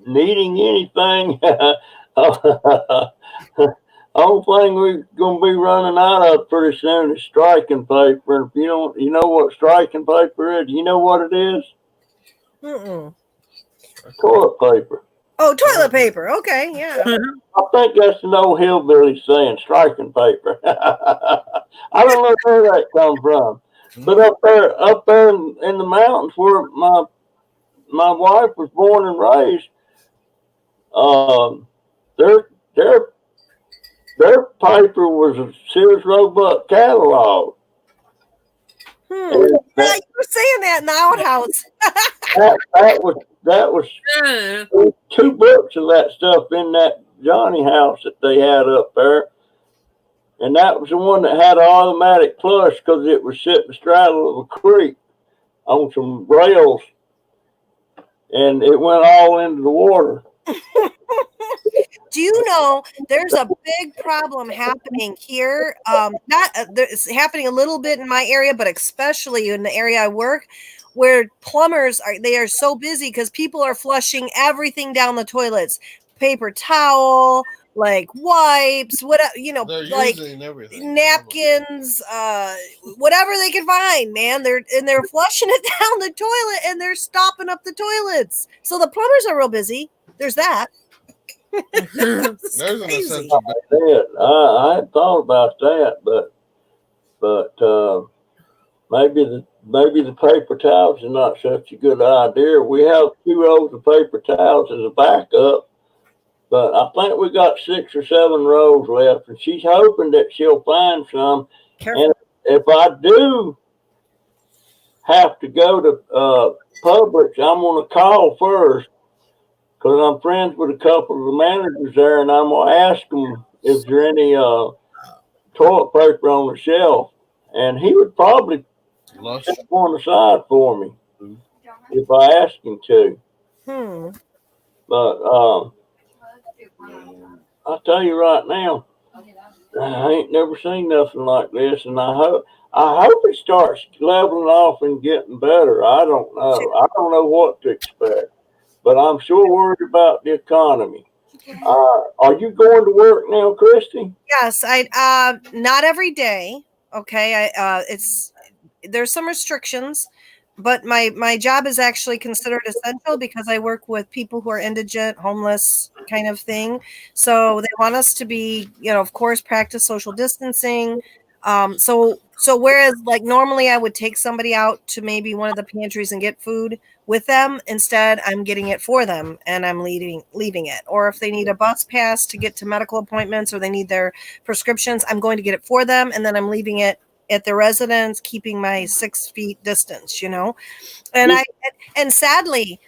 needing anything, only thing we're gonna be running out of pretty soon is striking paper. And if you don't, you know what striking paper is? Do you know what it is? Mm-mm. Toilet paper. Oh, toilet paper. Okay, yeah. I think that's an old hillbilly saying, striking paper. I don't know where that comes from, but up there in the mountains where my wife was born and raised, their their paper was a Sears Roebuck catalog. Yeah, And you that, were saying that in the outhouse. that was Yeah. 2 books of that stuff in that Johnny house that they had up there. And that was the one that had an automatic flush because it was sitting straddle of a creek on some rails, and it went all into the water. Do you know there's a big problem happening here? It's happening a little bit in my area, but especially in the area I work, where plumbers are so busy because people are flushing everything down the toilets, paper towel, like wipes, whatever, They're like using everything. napkins, whatever they can find, man. They're flushing it down the toilet and they're stopping up the toilets. So the plumbers are real busy. There's that. There's an Crazy. essential. I hadn't thought about that, but maybe the paper towels are not such a good idea. We have 2 rolls of paper towels as a backup, but I think we got 6 or 7 rolls left, and she's hoping that she'll find some. Careful. And if I do have to go to Publix, I'm gonna call first because I'm friends with a couple of the managers there, and I'm gonna ask them is there any toilet paper on the shelf, and he would probably Lush. step one aside for me if I ask him to. But I'll tell you right now, I ain't never seen nothing like this, and I hope it starts leveling off and getting better. I don't know. I don't know what to expect, but I'm sure worried about the economy. Are you going to work now, Christy? Yes, not every day. Okay, there's some restrictions, but my job is actually considered essential because I work with people who are indigent, homeless, kind of thing. So they want us to be, of course, practice social distancing. So whereas like normally I would take somebody out to maybe one of the pantries and get food with them, instead I'm getting it for them and I'm leaving it. Or if they need a bus pass to get to medical appointments or they need their prescriptions, I'm going to get it for them and then I'm leaving it at their residence, keeping my 6 feet distance, and sadly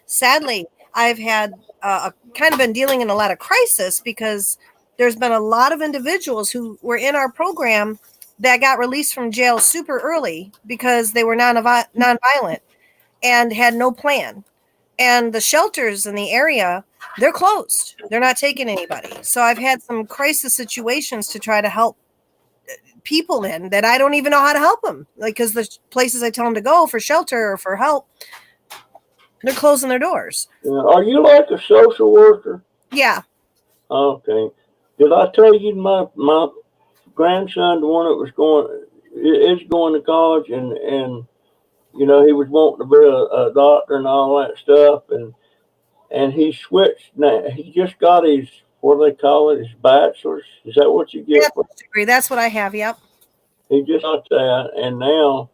I've had kind of been dealing in a lot of crisis because there's been a lot of individuals who were in our program that got released from jail super early because they were nonviolent and had no plan. And the shelters in the area, they're closed. They're not taking anybody. So I've had some crisis situations to try to help people in that I don't even know how to help them. Like, because the places I tell them to go for shelter or for help, they're closing their doors. Are you like a social worker? Yeah. Okay. Did I tell you my grandson, the one that is going to college, and he was wanting to be a doctor and all that stuff, and he switched. Now he just got his, what do they call it, his bachelor's. Is that what you get? Bachelor's degree. That's what I have. Yep. He just got that, and now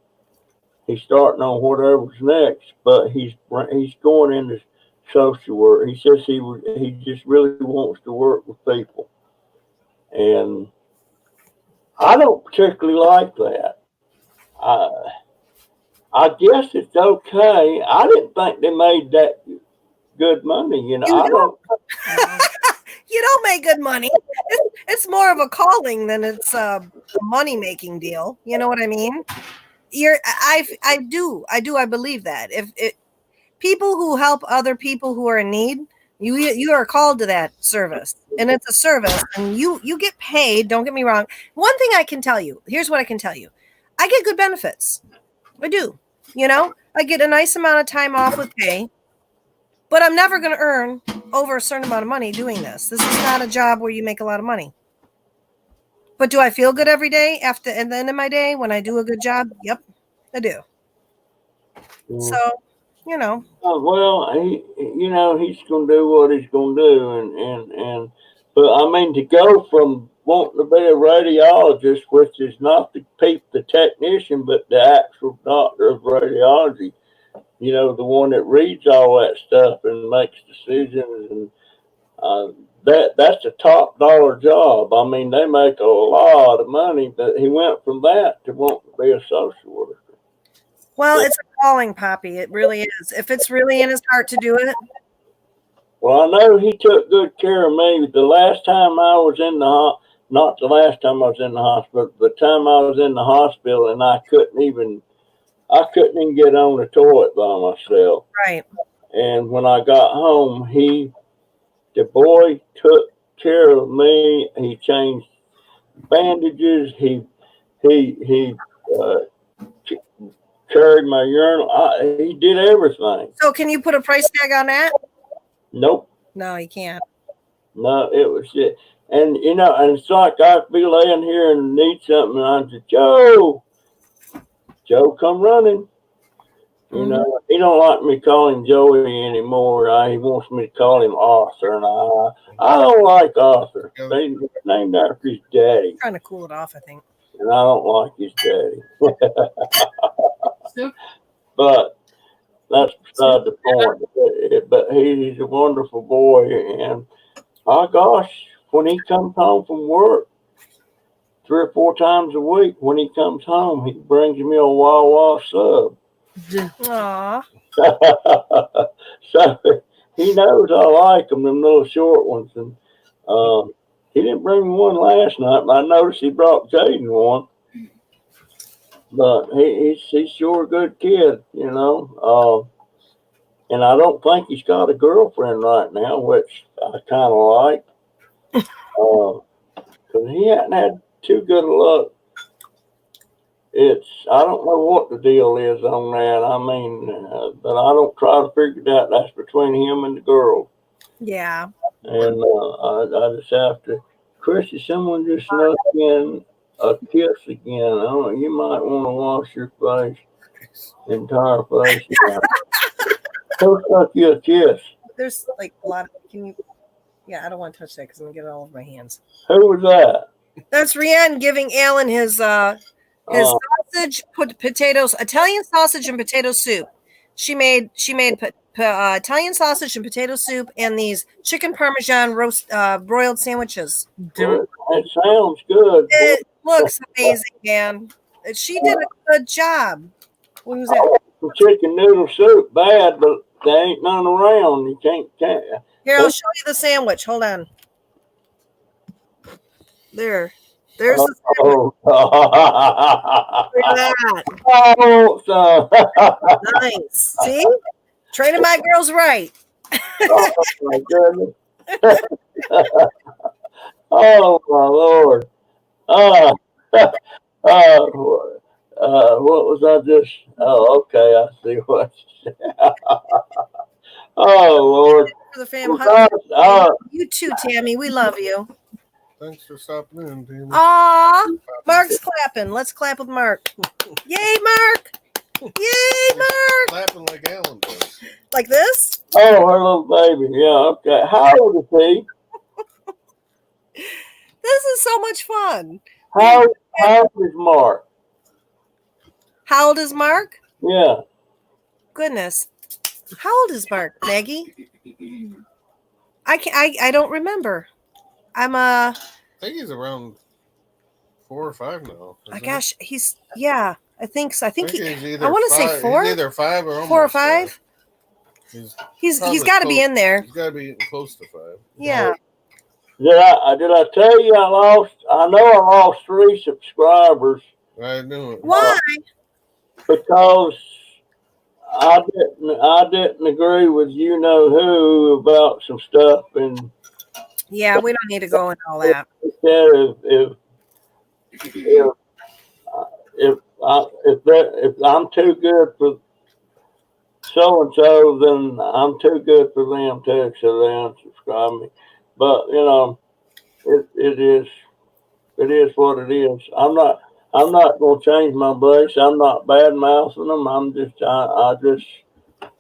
he's starting on whatever's next. But he's going into social work. He says he just really wants to work with people, and I don't particularly like that. I guess it's okay. I didn't think they made that good money. You don't make good money. It's more of a calling than it's a money making deal. You know what I mean? I believe that if people who help other people who are in need, you are called to that service, and it's a service, and you get paid. Don't get me wrong. One thing I can tell you, here's what I can tell you: I get good benefits. I do. I get a nice amount of time off with pay. But I'm never going to earn over a certain amount of money doing this. This is not a job where you make a lot of money. But do I feel good every day at the end of my day when I do a good job? Yep, I do. So, you know. Well, he's going to do what he's going to do, but I mean, to go from wanting to be a radiologist, which is not the technician, but the actual doctor of radiology, the one that reads all that stuff and makes decisions, and that's a top dollar job. I mean, they make a lot of money, but he went from that to wanting to be a social worker. Well, it's a calling, Poppy. It really is. If it's really in his heart to do it. Well, I know he took good care of me. The last time I was not the last time I was in the hospital, the time I was in the hospital, and I couldn't even get on the toilet by myself. Right. And when I got home, the boy took care of me. He changed bandages. He carried my urinal. He did everything. So can you put a price tag on that? Nope. No, you can't. No, it was it. And and it's like I'd be laying here and need something, and I'd say, Joe, come running. He don't like me calling Joey anymore. He wants me to call him Arthur, and I don't like Arthur. They named after his daddy. Trying to cool it off, I think. And I don't like his daddy. But that's beside the point. But he's a wonderful boy, and my gosh, when he comes home from work, 3 or 4 times a week, when he comes home, he brings me a Wawa sub. Aw. So he knows I like them little short ones, and he didn't bring me one last night, but I noticed he brought Jaden one. But he's sure a good kid, and I don't think he's got a girlfriend right now, which I kind of like, because he hadn't had too good of luck. I don't know what the deal is on that. I mean, but I don't try to figure it out. That's between him and the girl. Yeah. And I just have to, Chrissy, someone just snuck in a kiss again. I don't know, you might want to wash your face, entire face. Who snuck you a kiss? There's like a lot of, I don't want to touch that because I'm going to get it all over my hands. Who was that? That's Rianne giving Alan his sausage, potatoes, Italian sausage and potato soup. She made Italian sausage and potato soup and these chicken parmesan roast broiled sandwiches. Well, that sounds good. It looks amazing, man. She did a good job. What was that? Chicken noodle soup, bad, but there ain't none around. You can't. Here, I'll show you the sandwich. Hold on. There's the sandwich. Look at that. Nice. See? Training my girls right. Oh, my goodness. Oh, my Lord. What was I just? Oh, okay. I see what you said. Oh, Lord. For the fam. You too, Tammy. We love you. Thanks for stopping in, Tammy. Aw, Mark's clapping. Let's clap with Mark. Yay, Mark. Yay, Mark. Clapping like Alan does. Like this? Oh, her little baby. Yeah, okay. How old is he? This is so much fun. How old is Mark? How old is Mark? Yeah. Goodness. How old is Mark, Maggie? I don't remember. I think he's around 4 or 5 now. Gosh, I think so. I think he's either I want to say 4. He's either 5 or 4 or 5. He's got to be in there. He's got to be close to 5. Yeah. Did I tell you I lost 3 subscribers? I knew it. Why? Because I didn't agree with who about some stuff, and Yeah, we don't need to go into all that. If I'm too good for so and so, then I'm too good for them too, so they unsubscribe me. But you know, it is what it is. I'm not gonna change my beliefs. I'm not bad mouthing them. I just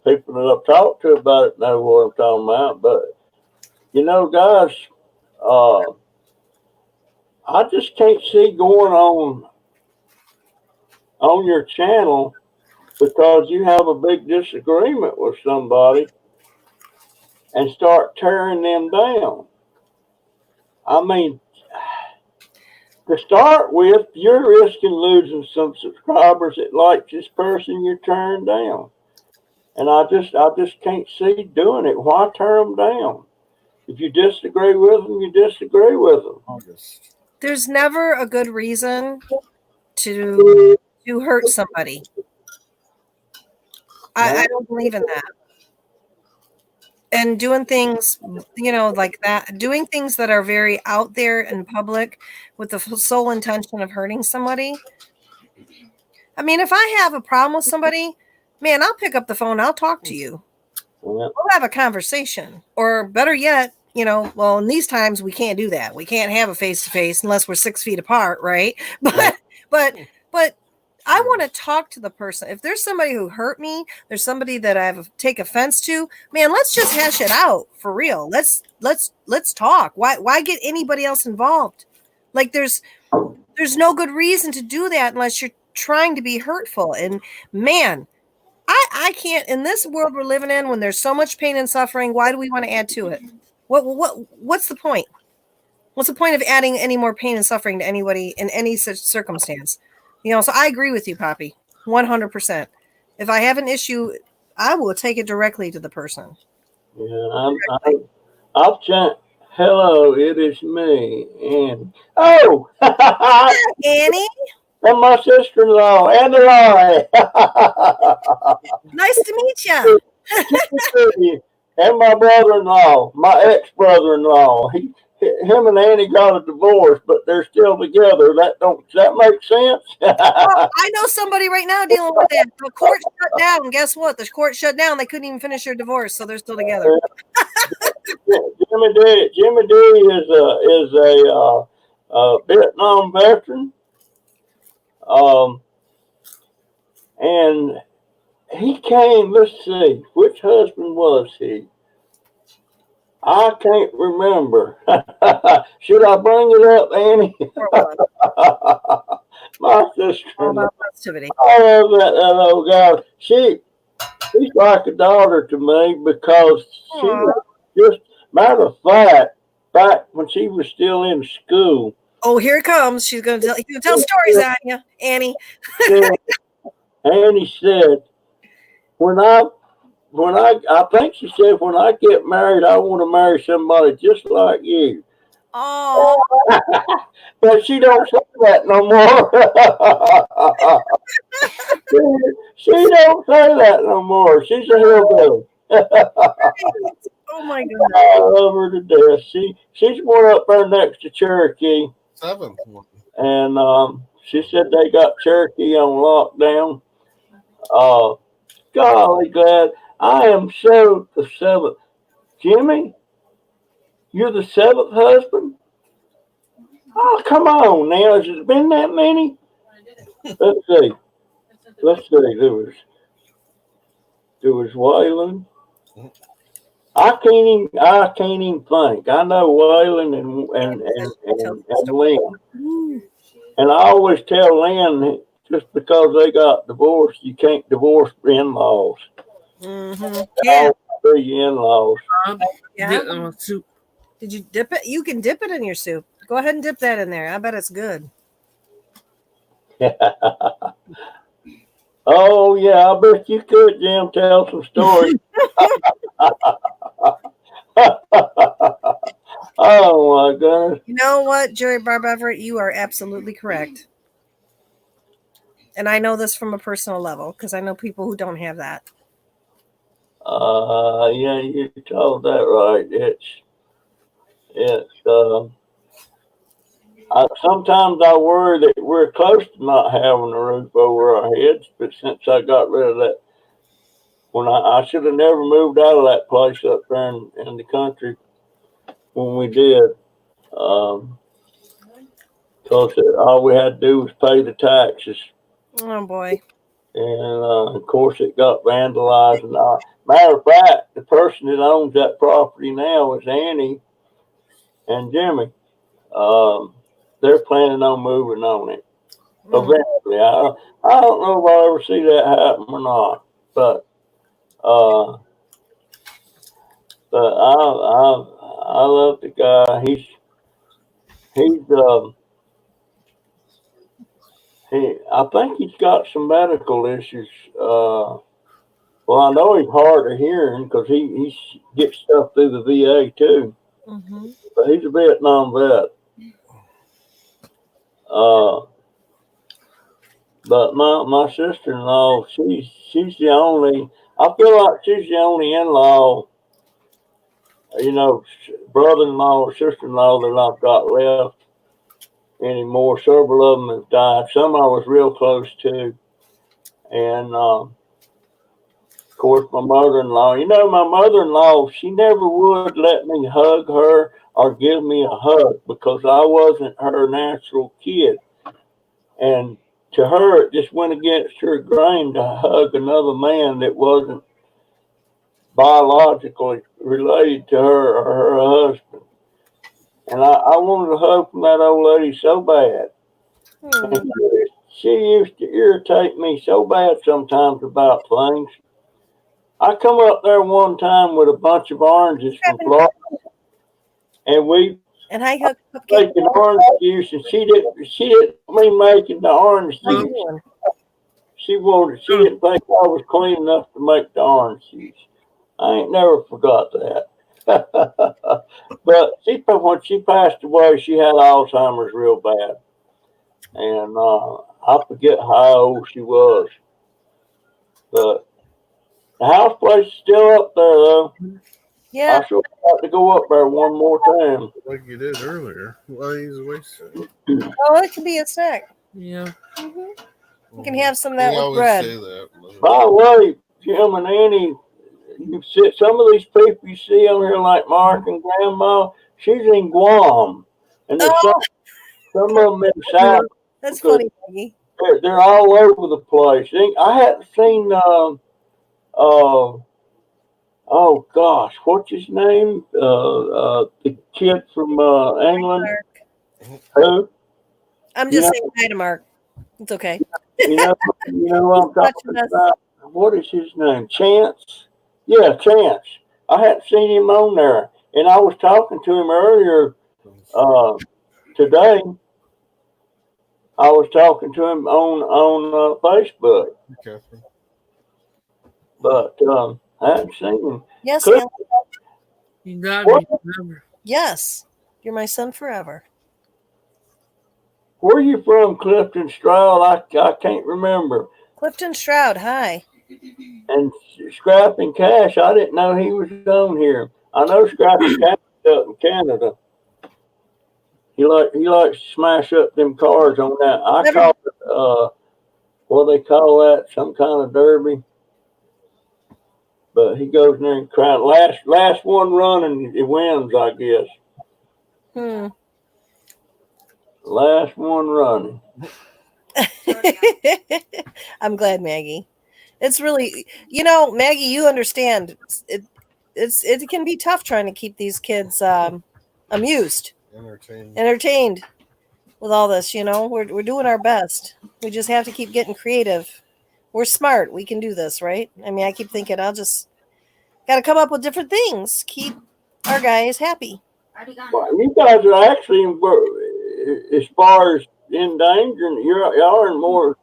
people that I've talked to about it know what I'm talking about. But you know, guys, uh, I just can't see going on your channel because you have a big disagreement with somebody and start tearing them down. I mean, to start with, you're risking losing some subscribers that like this person you're tearing down. And I just can't see doing it. Why tear them down? If you disagree with them, you disagree with them. August. There's never a good reason to hurt somebody. I don't believe in that. And doing things, like that, doing things that are very out there in public with the sole intention of hurting somebody. I mean, if I have a problem with somebody, man, I'll pick up the phone. I'll talk to you. Yeah. We'll have a conversation. Or better yet, well, in these times we can't do that. We can't have a face-to-face unless we're 6 feet apart, right? But I want to talk to the person. If there's somebody who hurt me, there's somebody that I take offense to, man, let's just hash it out for real. Let's talk. Why get anybody else involved? Like there's no good reason to do that unless you're trying to be hurtful. And man, I can't, in this world we're living in when there's so much pain and suffering, why do we want to add to it? What's the point? What's the point of adding any more pain and suffering to anybody in any such circumstance? So I agree with you, Poppy, 100%. If I have an issue, I will take it directly to the person. Yeah, I've changed. Hello, it is me, and oh, Annie, and my sister-in-law, Annie Laurie. nice to meet you. And my brother-in-law, my ex-brother-in-law. Him and Annie got a divorce, but they're still together. Does that make sense? Well, I know somebody right now dealing with that. The court shut down. Guess what? The court shut down. They couldn't even finish their divorce, so they're still together. Jimmy D is a Vietnam veteran, and he came. Let's see, which husband was he? I can't remember. Should I bring it up, Annie? My sister. All about positivity. I love that old guy. She's like a daughter to me because she was just, matter of fact, back when she was still in school. Oh, here it comes. She's going to tell stories on you, Annie. Annie said, I think she said, when I get married, I want to marry somebody just like you. Oh. But she don't say that no more. she don't say that no more. She's a hillbilly. Oh my God. I love her to death. She's one up there next to Cherokee. Seventh one. And she said they got Cherokee on lockdown. Golly glad. I am so the seventh. Jimmy, you're the seventh husband? Oh, come on now. Has it been that many? Let's see. There was Waylon. I can't even think. I know Waylon and Lynn. And I always tell Lynn, just because they got divorced, you can't divorce in-laws. Mm-hmm. Yeah. Your in-laws. Yeah. Soup. Did you dip it? You can dip it in your soup. Go ahead and dip that in there. I bet it's good. Oh, yeah, I bet you could, Jim, tell some stories. Oh, my goodness. You know what, Jerry Barb Everett? You are absolutely correct. And I know this from a personal level because I know people who don't have that. Yeah, you told that right. Sometimes I worry that we're close to not having a roof over our heads, but since I got rid of that when I should have never moved out of that place up there in the country when we did. Because all we had to do was pay the taxes. Oh boy. And of course, it got vandalized. And matter of fact, the person that owns that property now is Annie and Jimmy. They're planning on moving on it eventually. I don't know if I'll ever see that happen or not, but I love the guy. I think he's got some medical issues. Well, I know he's hard of hearing because he gets stuff through the VA too. Mm-hmm. But he's a Vietnam vet. But my sister-in-law, she's the only. I feel like she's the only in-law, brother-in-law or sister-in-law that I've got left anymore. Several of them have died. Some I was real close to, and of course my mother-in-law. My mother-in-law, she never would let me hug her or give me a hug because I wasn't her natural kid, and to her it just went against her grain to hug another man that wasn't biologically related to her or her husband. And I wanted a hug from that old lady so bad. And she used to irritate me so bad sometimes about things. I come up there one time with a bunch of oranges from Florida, and we making orange juice, and she didn't me making the orange juice. She didn't think I was clean enough to make the orange juice. I ain't never forgot that. But when she passed away, she had Alzheimer's real bad, and I forget how old she was. But the house place is still up there, though. Yeah. I sure got to go up there one more time. Like you did earlier. Well, he's wasted. Oh, it could be a snack. Yeah. Mm-hmm. You can have some of that with bread. Say that, by the way, Jim and Annie, some of these people you see on here, like Mark and Grandma, she's in Guam, and there's some of them in the South. That's funny, Maggie. They're all over the place. I hadn't seen. Oh gosh, what's his name? The kid from England. Who? I'm just saying hi to Mark. It's okay. You know what I'm talking about. What is his name? Chance? Yeah, Chance. I hadn't seen him on there, and I was talking to him earlier today. I was talking to him on Facebook. Catherine. But I haven't seen him. Yes, you got me. Remember. Yes, you're my son forever. Where are you from, Clifton Stroud? I can't remember. Clifton Stroud, hi. And Scrap and Cash, I didn't know he was on here. I know Scrap and Cash is up in Canada. He likes to smash up them cars on that. I call it what do they call that? Some kind of derby. But he goes in there and crown last one running, it wins, I guess. Last one running. I'm glad, Maggie. It's really, Maggie, you understand. It can be tough trying to keep these kids amused, entertained with all this. We're doing our best. We just have to keep getting creative. We're smart. We can do this, right? I mean, I keep thinking I'll just got to come up with different things. Keep our guys happy. Well, you guys are actually, as far as in danger, y'all are in more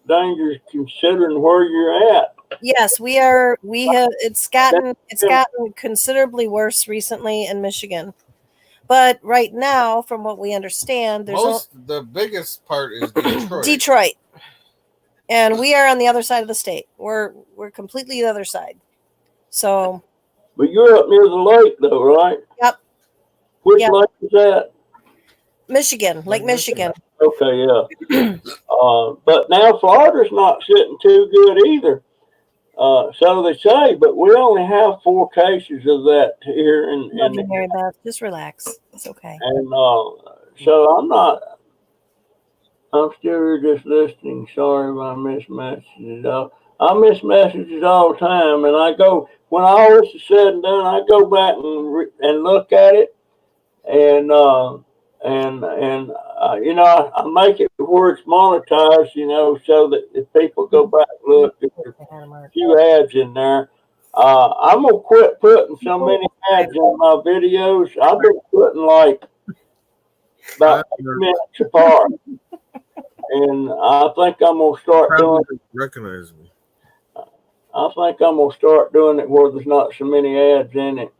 danger considering where you're at. Yes, we are. We have. It's gotten considerably worse recently in Michigan. But right now, from what we understand, the biggest part is Detroit. Detroit. And we are on the other side of the state. We're completely the other side. So. But you're up near the lake, though, right? Yep. Which lake is that? Michigan, Lake Michigan. Okay, yeah. But now Florida's not sitting too good either. So they say, but we only have 4 cases of that here, Love you, Mary Beth. Just relax. It's okay. so I'm still just listening. Sorry if I miss messages. I miss messages all the time, and I go when all this is said and done, I go back and look at it, and you know, I make it where it's monetized, you know, so that if people go back and look, there's a few ads in there. I'm gonna quit putting so many ads in my videos. I've been putting like about 8 minutes apart. And I think I'm gonna start doing. Recognize me. I think I'm gonna start doing it where there's not so many ads in it.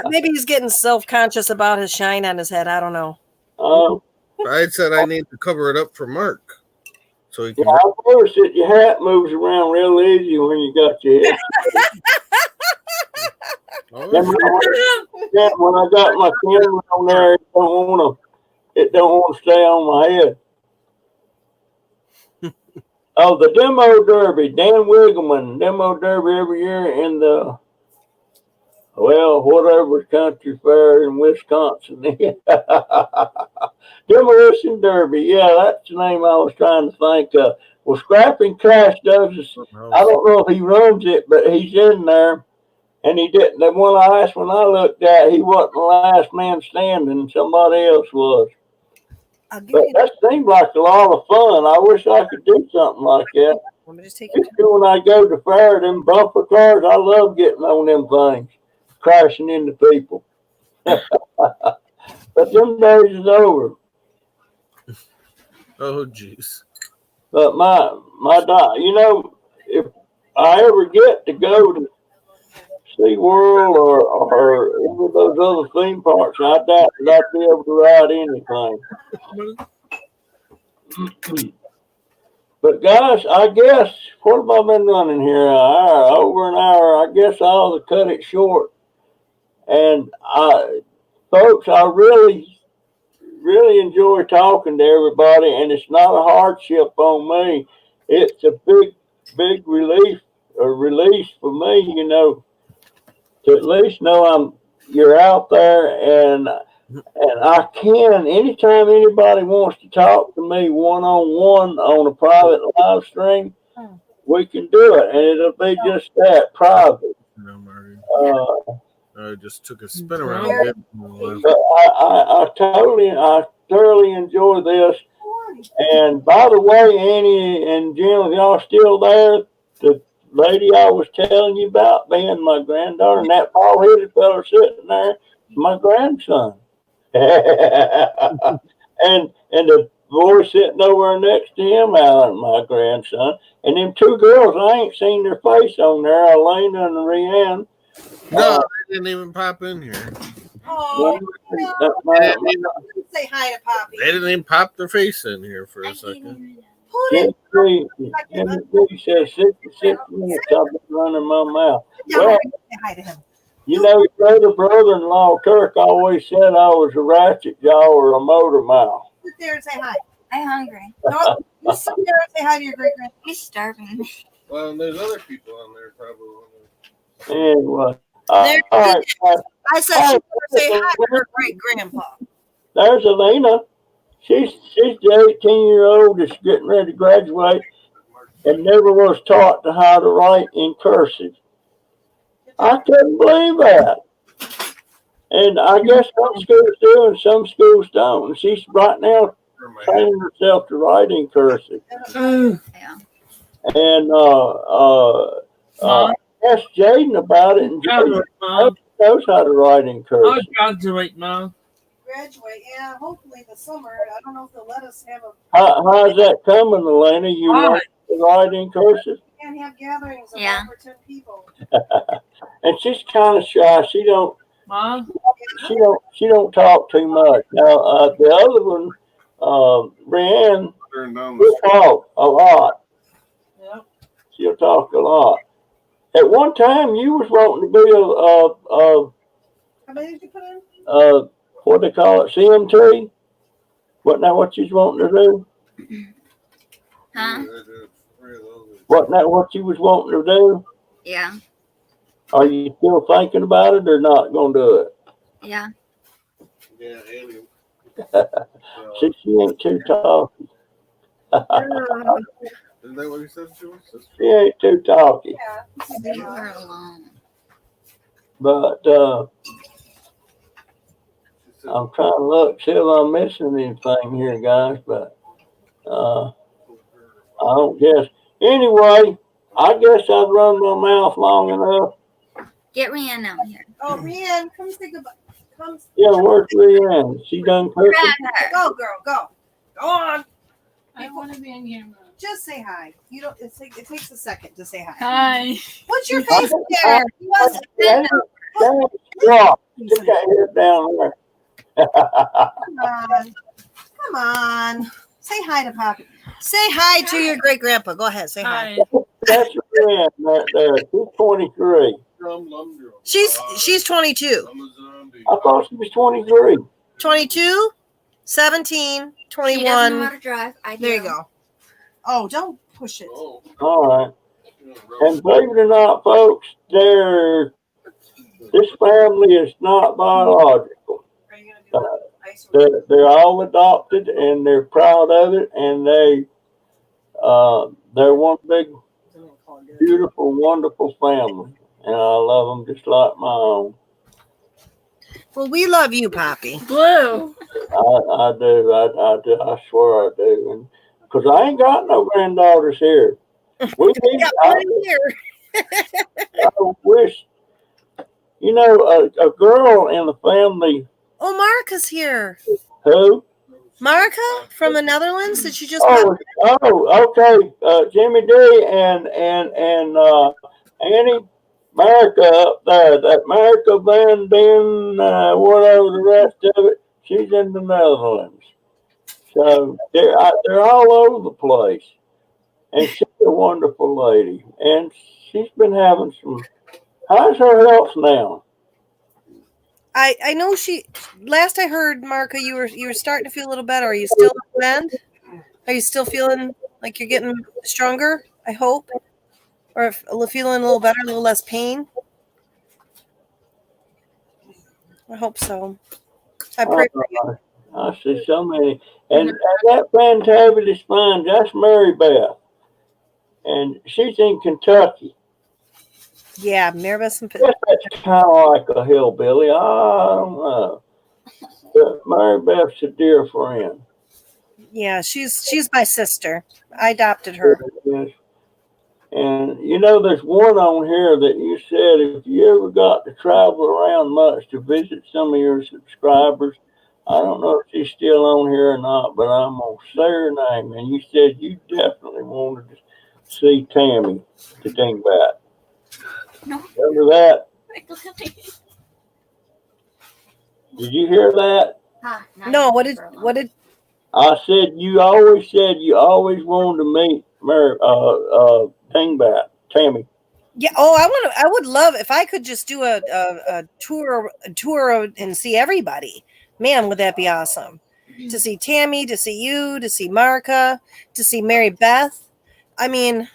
Maybe he's getting self-conscious about his shine on his head. I don't know. I said I need to cover it up for Mark, so he can. Yeah, I've noticed that your hat moves around real easy when you got your head. When I got my camera on there, it don't wanna stay on my head. Oh, the Demo Derby, Dan Wiggleman, Demo Derby every year in the, well, whatever country fair in Wisconsin. Demolition Derby, yeah, that's the name I was trying to think of. Well, Scrapping Cash does this. I don't know if he runs it, but he's in there. And he didn't. The last one I looked at, he wasn't the last man standing. Somebody else was. But that seemed like a lot of fun. I wish I could do something like that. Let me just take It's good when I go to fair, them bumper cars. I love getting on them things, crashing into people. But them days is over. Oh, jeez. But you know, if I ever get to go to SeaWorld or any of those other theme parks, I doubt that I'd be able to ride anything. But guys, I guess, what have I been running here? Over an hour. I guess I ought to cut it short. And folks, I really enjoy talking to everybody, and it's not a hardship on me. It's a big release for me, you know, to at least know you're out there, and I can, anytime anybody wants to talk to me one-on-one on a private live stream, we can do it, and it'll be just that, private. No, Marty. I just took a spin around. But I thoroughly enjoy this. And by the way, Annie and Jim, if y'all still there, the lady I was telling you about being my granddaughter, and that bald-headed fella sitting there is my grandson. and the boy sitting over next to him, Alan, my grandson. And them 2 girls, I ain't seen their face on there, Elena and Rianne. No, they didn't even pop in here. Oh, say hi to Poppy. They didn't even pop their face in here for a second. He said 66 minutes I've been running my mouth. Well, say hi to him. You know, your other brother-in-law, Kirk, always said I was a ratchet jaw or a motor mouth. Sit there and say hi. I'm hungry. No, you sit there and say hi to your great-grand. He's starving. Well, there's other people on there probably. Anyway. I said she better say hi to her great-grandpa. There's Elena. She's the 18-year-old that's getting ready to graduate and never was taught to how to write in cursive. I couldn't believe that. And I guess some schools do and some schools don't. And she's right now training herself to write in cursive. Yeah. And asked Jaden about it, and Jaden knows how to write in cursive. I'll graduate, Mom. Graduate, yeah, hopefully this summer. I don't know if they'll let us have How's that coming, Elena? You want to write in cursive? can't have gatherings of over 10 people. And she's kind of shy. She don't Mom? She don't talk too much. Now the other one, Brianne, will talk a lot. Yep. She'll talk a lot. At one time, you was wanting to be How many did you put in? What they call it, CMT? Wasn't that what you was wanting to do? Huh? Wasn't that what you was wanting to do? Yeah. Are you still thinking about it or not gonna do it? Yeah. Yeah, Annie. See, she ain't too talky. Is that what you said she was? She ain't too talky. Leave her alone. But I'm trying to look, see if I'm missing anything here, guys, but I don't guess. Anyway, I guess I've run my mouth long enough. Get Rihanna out here. Oh, Rianne, come say goodbye. Come. Yeah, where's Leanne? She done cooking? Grab her. Go, girl, go. Go on. I want to be in camera. Just say hi. You don't. It takes a second to say hi. Hi. Put your face there. He wants to Hey, Squawk, stick that head down there. Come on. Come on. Say hi to Poppy. Say hi to your great grandpa. Go ahead. Say hi. Hi. That's Leanne right there. She's 23. She's 22. I thought she was 23. 22, 17, She doesn't know how 21. to drive. I do. There you go. Oh, don't push it. All right. And believe it or not, folks, this family is not biological. Are you gonna do ice or They're all adopted, and they're proud of it, and they're one big, beautiful, wonderful family, and I love them just like my own. Well, we love you, Poppy. Blue. I do. I do. I swear I do. And because I ain't got no granddaughters here. We need. Got one here. I wish. You know, a girl in the family Oh, Marika's here. who? Marika from the Netherlands? Did you just? Okay. Jimmy D and Annie Marika up there. That Marika Van Den, whatever the rest of it. She's in the Netherlands. So they're all over the place. And she's a wonderful lady. And she's been having some. How's her health now? I know she. Last I heard, Marika, you were starting to feel a little better. Are you still on the mend? Are you still feeling like you're getting stronger? I hope, or feeling a little better, a little less pain. I hope so. I pray for you. I see so many. And that fantabulous fine, that's Mary Beth. And she's in Kentucky. Yeah, Maribeth and Guess that's kind of like a hillbilly. I don't know. But Mary Beth's a dear friend. yeah, she's my sister. I adopted her. Yes. And you know, there's one on here that you said if you ever got to travel around much to visit some of your subscribers, I don't know if she's still on here or not, but I'm gonna say her name. And you said you definitely wanted to see Tammy the Dingbat. No. Remember that? Did you hear that? Huh, No, what did I said you always wanted to meet Mary Dingbat, Tammy. Yeah. Oh, I would love if I could just do a tour and see everybody. Man, would that be awesome? To see Tammy, to see you, to see Marika, to see Mary Beth. I mean,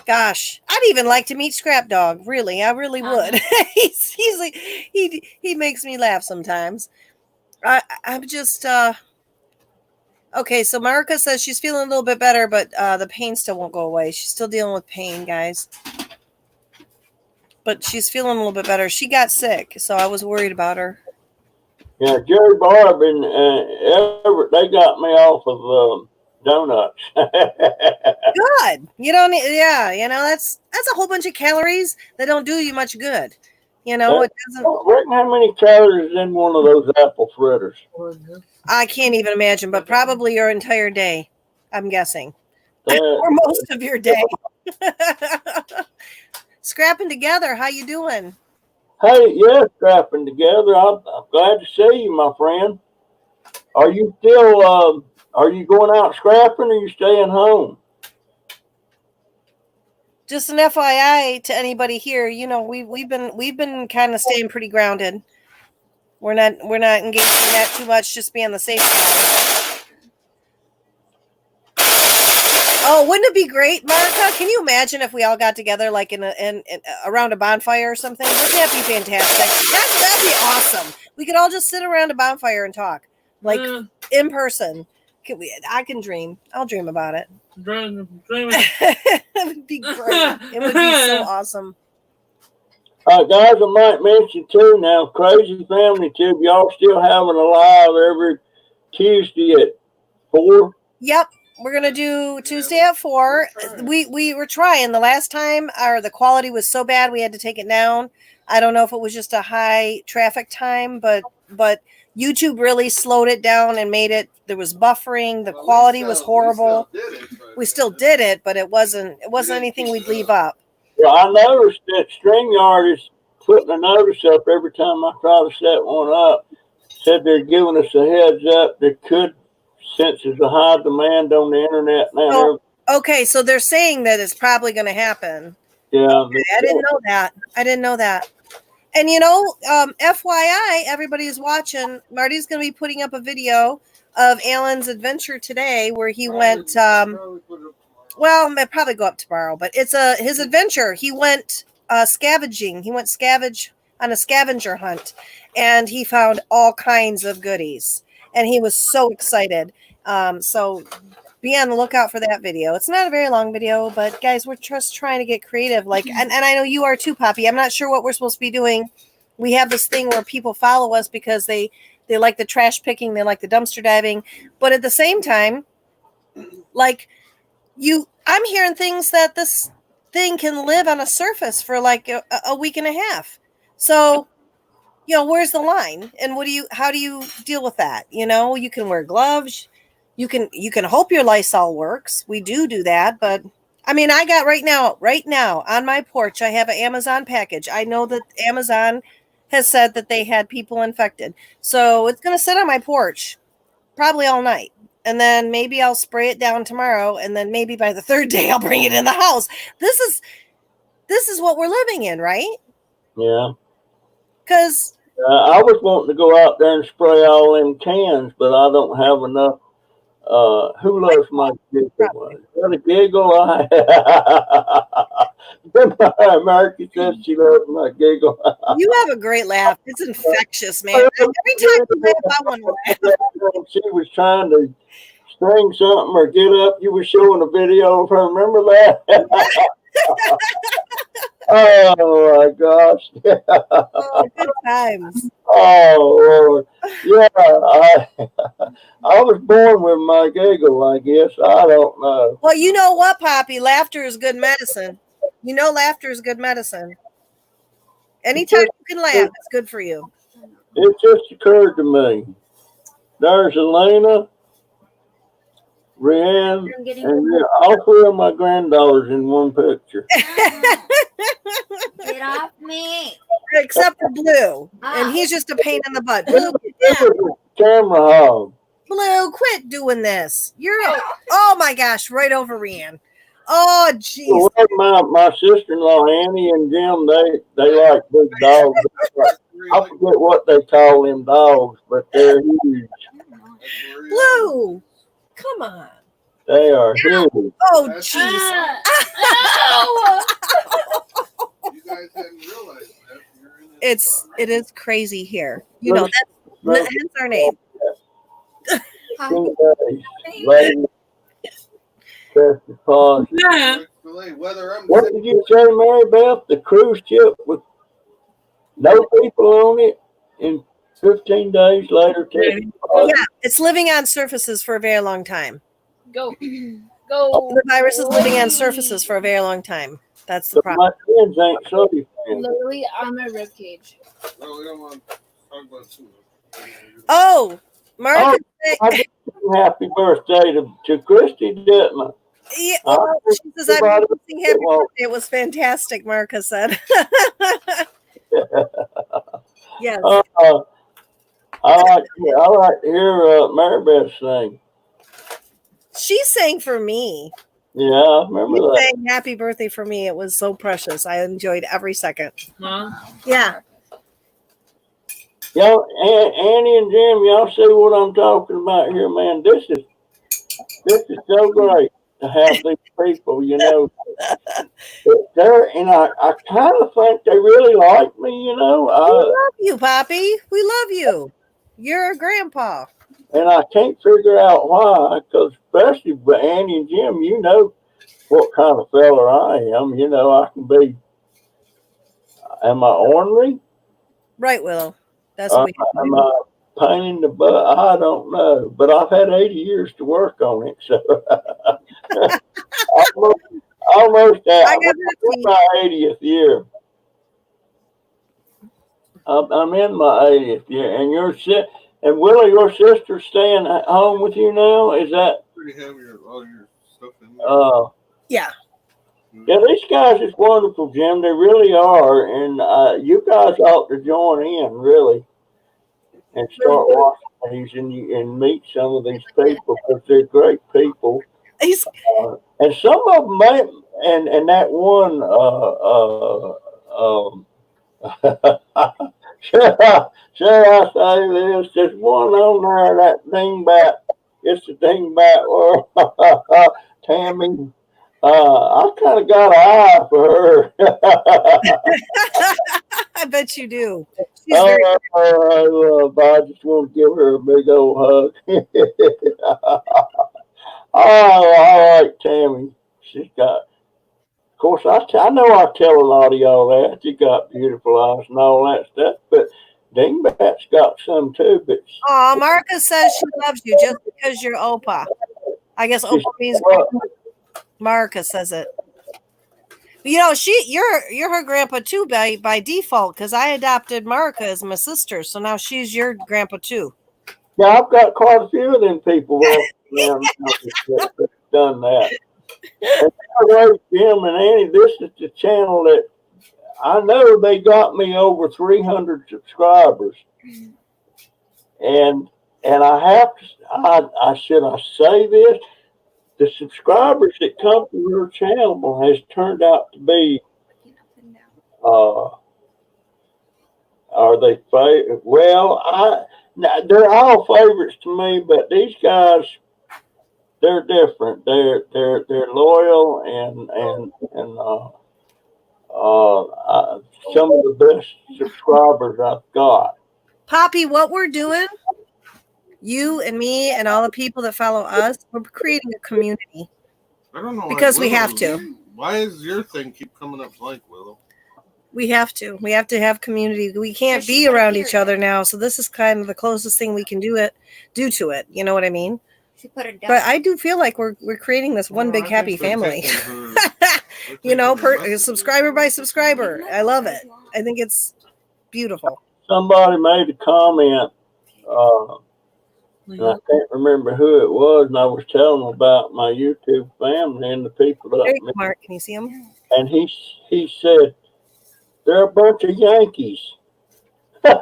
gosh, I'd even like to meet Scrap Dog. Really, I really would. He's like he makes me laugh sometimes. I'm just okay. So Marika says she's feeling a little bit better, but the pain still won't go away. She's still dealing with pain, guys. But she's feeling a little bit better. She got sick, so I was worried about her. Yeah, Jerry Barb and Everett, they got me off of donuts. Good. You don't need, yeah, that's a whole bunch of calories that don't do you much good. It doesn't. Reckon how many calories is in one of those apple fritters? I can't even imagine, but probably your entire day, I'm guessing. Or most of your day. Scrapping together, how you doing? Hey, yeah, scrapping together. I'm glad to see you, my friend. Are you still? Are you going out scrapping, or are you staying home? Just an FYI to anybody here, we've been kind of staying pretty grounded. We're not engaging in that too much, just be on the safe side. Oh, wouldn't it be great, Marika? Can you imagine if we all got together like in around a bonfire or something? Wouldn't that be fantastic? That'd be awesome. We could all just sit around a bonfire and talk, like in person. I can dream. I'll dream about it. It would be great. It would be so awesome. Guys, I might mention too now, Crazy Family Tube, y'all still having a live every Tuesday at 4? Yep. We're gonna do Tuesday at 4. We were trying the last time. The quality was so bad we had to take it down. I don't know if it was just a high traffic time, but YouTube really slowed it down and made it. There was buffering. The quality was horrible. We still did it, but it wasn't anything we'd leave up. Well, I noticed that StreamYard is putting a notice up every time I try to set one up. Said they're giving us a heads up that could, since there's a high demand on the internet now. Oh, okay, so they're saying that it's probably going to happen. Yeah. Okay, I didn't know that. And FYI, everybody's watching. Marty's going to be putting up a video of Alan's adventure today where he went. Well, it'll probably go up tomorrow, but it's his adventure. He went scavenging. He went on a scavenger hunt, and he found all kinds of goodies, and he was so excited. So be on the lookout for that video. It's not a very long video, but guys, we're just trying to get creative. And I know you are too, Poppy. I'm not sure what we're supposed to be doing. We have this thing where people follow us because they like the trash picking, they like the dumpster diving, but at the same time, I'm hearing things that this thing can live on a surface for like a week and a half. So, where's the line? And how do you deal with that? You can wear gloves. You can hope your Lysol works. We do that. But I mean, I got right now on my porch, I have an Amazon package. I know that Amazon has said that they had people infected. So it's going to sit on my porch probably all night. And then maybe I'll spray it down tomorrow. And then maybe by the third day, I'll bring it in the house. This is what we're living in, right? Yeah. Because I was wanting to go out there and spray all them cans, but I don't have enough. Who loves my giggle? Is that a giggle? America says she loves my giggle. You have a great laugh. It's infectious, man. Every time you laugh, I want to laugh. She was trying to string something or get up. You were showing a video of her. Remember that? Oh my gosh. Oh, good times. Oh Lord. Yeah, I was born with my giggle, I guess. I don't know. Well, you know what, Poppy? Laughter is good medicine. Laughter is good medicine. Anytime you can laugh, it's good for you. It just occurred to me. There's Elena, Rianne, and all 3 of my granddaughters in one picture. Get off me. Except for Blue. And he's just a pain in the butt. Blue, Camera hog. Blue, quit doing this. Oh my gosh, right over Rianne. Oh, jeez. Well, my sister-in-law, Annie, and Jim, they like big dogs. I forget what they call them dogs, but they're huge. Blue, come on. They are huge. Oh, jeez. You guys hadn't realized that. It is crazy here. That's hence our name. 2 days. Lady, pause. What did you say, Mary Beth? The cruise ship with no people on it, and 15 days later, yeah, it's living on surfaces for a very long time. Go. The virus is living on surfaces for a very long time. That's the problem. My kids ain't sorry. Literally on my rib cage. No, we don't want to talk about too much. Oh, Mark. I did happy birthday to Christy, didn't I? Yeah, she says, I'm sing happy birthday. It was fantastic, Marca said. Yes. I like to hear Mary Beth sing. She sang for me. Yeah, I remember She that. sang happy birthday for me. It was so precious. I enjoyed every second. Mom? Yeah. Y'all, Annie and Jim, y'all see what I'm talking about here, man. This is so great. to have these people, you know. They're, and I kind of think they really like me, you know. We love you, Poppy. We love you. You're a grandpa. And I can't figure out why, because especially with Annie and Jim, you know what kind of fella I am. You know, I can be, am I ornery? Right, Willow. That's what we have to Am do. I pain in the butt? I don't know. But I've had 80 years to work on it, so almost I out. got It's my 80th year. I'm in my 80th year, and and Willie, your sister's staying at home with you now. Is that? Pretty heavy, all your stuff in there. Yeah. Yeah, these guys is wonderful, Jim. They really are, and you guys ought to join in, really, and start watching these and meet some of these people because they're great people. He's And some of them may, and that one, should I say this? There's one on there, that dingbat. It's the dingbat world. Tammy. I kind of got an eye for her. I bet you do. She's very I just want to give her a big old hug. Oh, I like Tammy. She's got, of course, I know I tell a lot of y'all that. You got beautiful eyes and all that stuff, but Dingbat's got some too. But Aw, Marcus says she loves you just because you're Opa. I guess Opa means Marcus says it. You know, you're her grandpa too by default because I adopted Marika as my sister, so now she's your grandpa too. yeah, I've got quite a few of them people that done that. And by the way, Jim and Annie, this is the channel that I know they got me over 300 subscribers, and I have to. I should I say this? The subscribers that come to her channel has turned out to be, are they favorite? Well, they're all favorites to me, but these guys, they're different. They're loyal and some of the best subscribers I've got. Poppy, what we're doing, you and me and all the people that follow us, we're creating a community. I don't know. Because we have to. Why is your thing keep coming up blank, Willow? We have to. We have to have community. We can't be around each other now, so this is kind of the closest thing we can do to it. You know what I mean? But I do feel like we're creating this one big happy family. You know, subscriber by subscriber. I love it. I think it's beautiful. Somebody made a comment, and I can't remember who it was, and I was telling them about my YouTube family and the people that. There you go, Mark, can you see him? And he said, they're a bunch of Yankees. Who said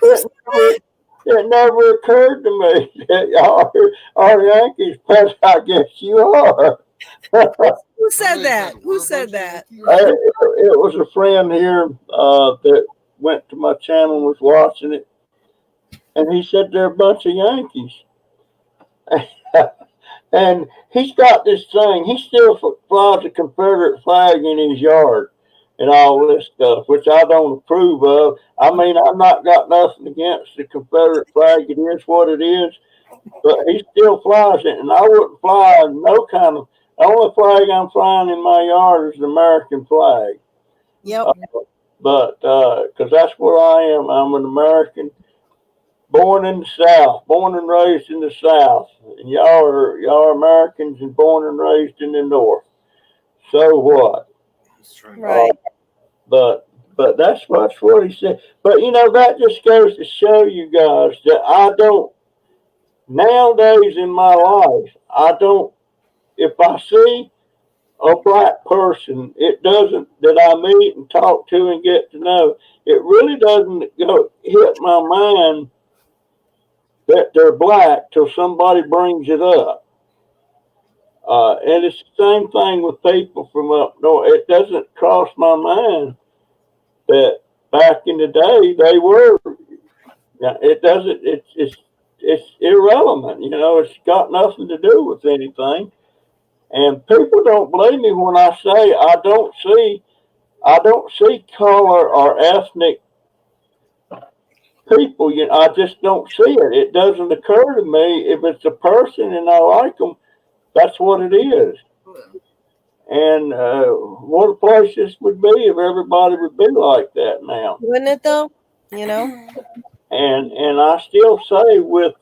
that? It never occurred to me that y'all are Yankees, but I guess you are. Who said that? Who said that? It was a friend here that went to my channel and was watching it, and he said they're a bunch of Yankees. And he's got this thing. He still flies a Confederate flag in his yard and all this stuff, which I don't approve of. I mean, I've not got nothing against the Confederate flag. It is what it is. But he still flies it, and I wouldn't fly no kind of. The only flag I'm flying in my yard is the American flag. Yep. But because that's what I am. I'm an American, born in the South, born and raised in the South, and y'all are Americans and born and raised in the North. So what? Right. But that's what he said. But you know, that just goes to show you guys that I don't. Nowadays in my life, I don't. If I see a black person, it doesn't that I meet and talk to and get to know. It really doesn't hit my mind that they're black till somebody brings it up. And it's the same thing with people from up north. It doesn't cross my mind that back in the day they were. It doesn't. it's irrelevant. You know, it's got nothing to do with anything. And people don't believe me when I say I don't see color or ethnic people. You know, I just don't see it. It doesn't occur to me if it's a person and I like them. That's what it is. And what a place this would be if everybody would be like that now. Wouldn't it though? You know? And I still say with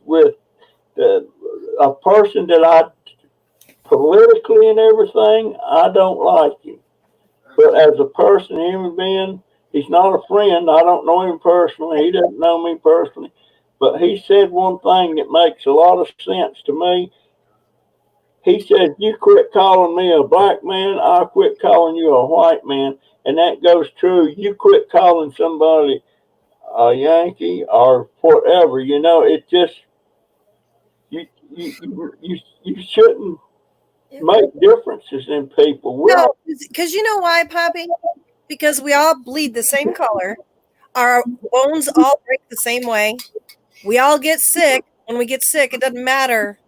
a person that I politically and everything, I don't like him. But as a person, human being, he's not a friend. I don't know him personally. He doesn't know me personally. But he said one thing that makes a lot of sense to me. He said, "You quit calling me a black man, I'll quit calling you a white man." And that goes true. You quit calling somebody a Yankee or whatever. You know, it just you shouldn't make differences in people. No, because you know why, Poppy? Because we all bleed the same color. Our bones all break the same way. We all get sick. When we get sick, it doesn't matter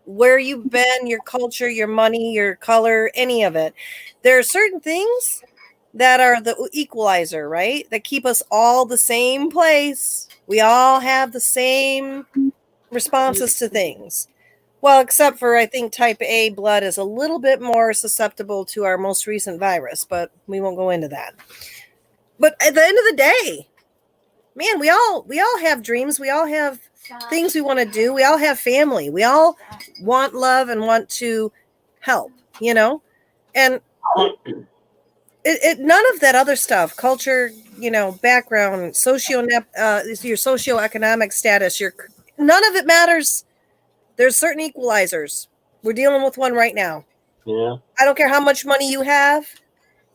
where you've been, your culture, your money, your color, any of it. There are certain things that are the equalizer, right? That keep us all the same place. We all have the same responses to things. Well, except for I think type A blood is a little bit more susceptible to our most recent virus, but we won't go into that. But at the end of the day, man, we all have dreams. We all have things we want to do. We all have family. We all want love and want to help, you know? And none of that other stuff, culture, you know, background, your socioeconomic status, none of it matters. There's certain equalizers. We're dealing with one right now. Yeah. I don't care how much money you have.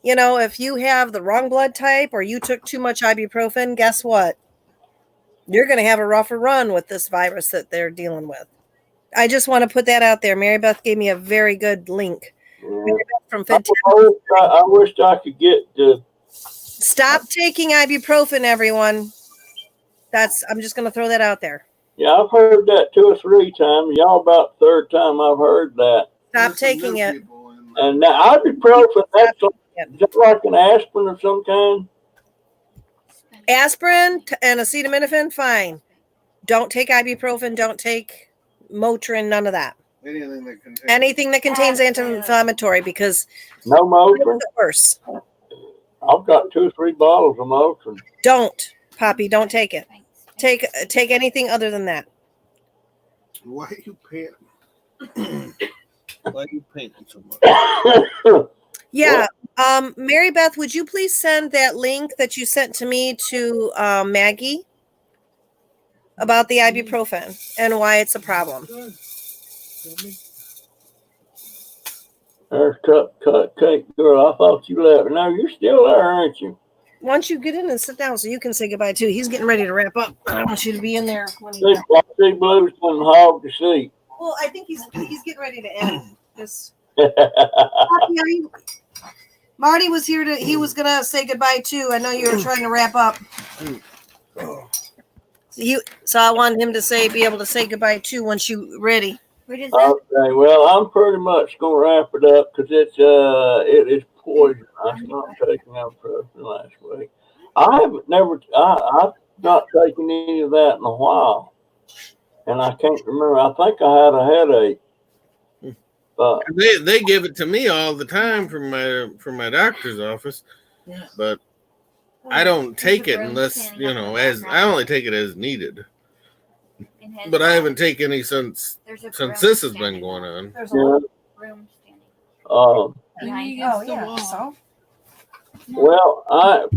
You know, if you have the wrong blood type or you took too much ibuprofen, guess what? You're going to have a rougher run with this virus that they're dealing with. I just want to put that out there. Mary Beth gave me a very good link. Yeah. Mary Beth from Fantastic. I wish I could get the. Stop taking ibuprofen, everyone. I'm just going to throw that out there. Yeah, I've heard that 2 or 3 times. Y'all about the 3rd time I've heard that. Stop taking it. And now ibuprofen, that's like an aspirin of some kind. Aspirin and acetaminophen, fine. Don't take ibuprofen. Don't take Motrin. None of that. Anything that contains anti-inflammatory, because no Motrin. It's worse. I've got 2 or 3 bottles of Motrin. Don't, Poppy. Don't take it. Take anything other than that. Why are you painting? Why are you painting so much? Yeah. Mary Beth, would you please send that link that you sent to me to Maggie about the ibuprofen and why it's a problem? There's Cupcake Girl. I thought you left. No, you're still there, aren't you? Once you get in and sit down so you can say goodbye too. He's getting ready to wrap up. I don't want you to be in there when he I see Blue's going to hog the seat. Well, I think he's getting ready to end this. Marty was here he was gonna say goodbye too. I know you were trying to wrap up. So I wanted him to be able to say goodbye too once you ready. Okay, well, I'm pretty much going to wrap it up because it is poison. I stopped taking ibuprofen last week. I've not taken any of that in a while, and I can't remember. I think I had a headache. They give it to me all the time from my doctor's office, but I don't take it unless I only take it as needed. But I haven't taken any since this has been going on. Well,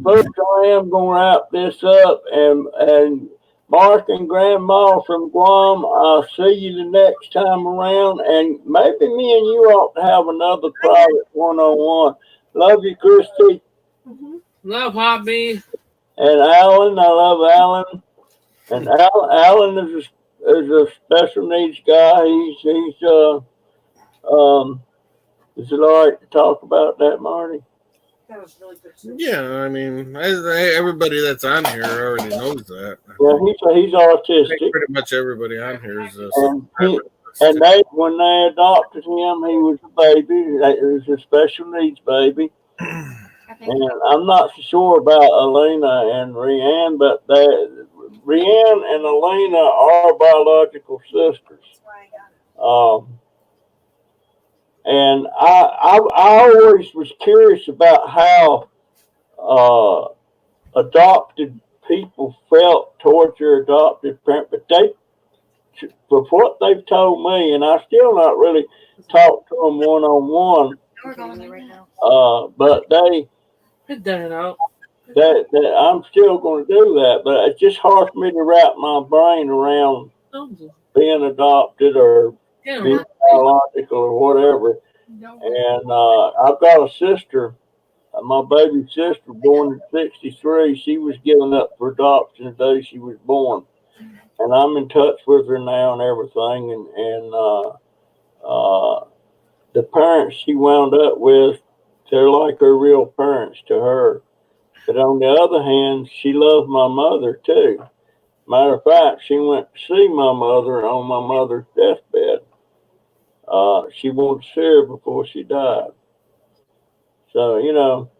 first I am going to wrap this up, and Mark and Grandma from Guam, I'll see you the next time around, and maybe me and you ought to have another private one-on-one. Love you, Christy. Love Hobby. And Alan, I love Alan. And Alan is a special needs guy. Is it all right to talk about that, Marty? Yeah, I mean, everybody that's on here already knows that. Yeah, he's I autistic. think pretty much everybody on here is And when they adopted him, he was a baby. It was a special needs baby. And I'm not so sure about Alina and Rianne, but Rianne and Alina are biological sisters. And I always was curious about how adopted people felt towards their adopted parent, but for what they've told me, and I still not really talked to them one on one. We're going there right now. But Put that out. that I'm still going to do that, but it's just hard for me to wrap my brain around being adopted or being biological or whatever. And I've got a sister, my baby sister, born in '63. She was given up for adoption the day she was born, and I'm in touch with her now and everything. And the parents she wound up with, they're like her real parents to her. But on the other hand, she loved my mother too. Matter of fact, she went to see my mother on my mother's deathbed. She wanted to see her before she died. So, you know,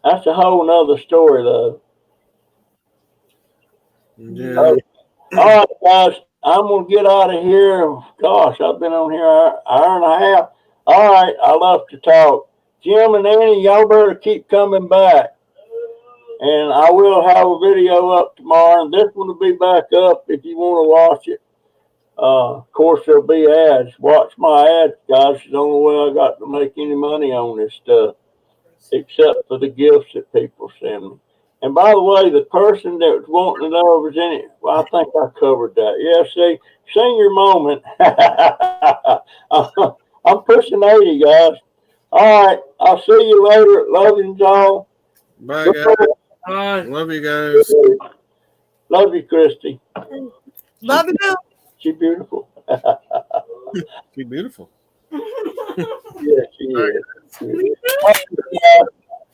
that's a whole nother story though. Yeah. All right, guys, I'm going to get out of here. Gosh, I've been on here an hour and a half. All right, I love to talk. Jim and Annie, y'all better keep coming back. And I will have a video up tomorrow, and this one will be back up if you want to watch it. Of course, there'll be ads. Watch my ads, guys. It's the only way I got to make any money on this stuff, except for the gifts that people send me. And by the way, the person that was wanting to know if there's any, well, I think I covered that. Yeah, see, senior moment. I'm pushing 80, guys. All right, I'll see you later. Love you, y'all. Bye, guys. Love you guys. Love you, Christy. Love you. She's beautiful. She's beautiful. Yeah, she is.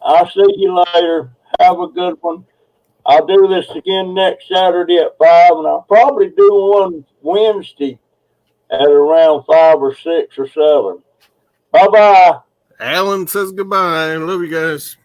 I'll see you later. Have a good one. I'll do this again next Saturday at 5, and I'll probably do one Wednesday at around 5 or 6 or 7. Bye-bye. Alan says goodbye. Love you guys.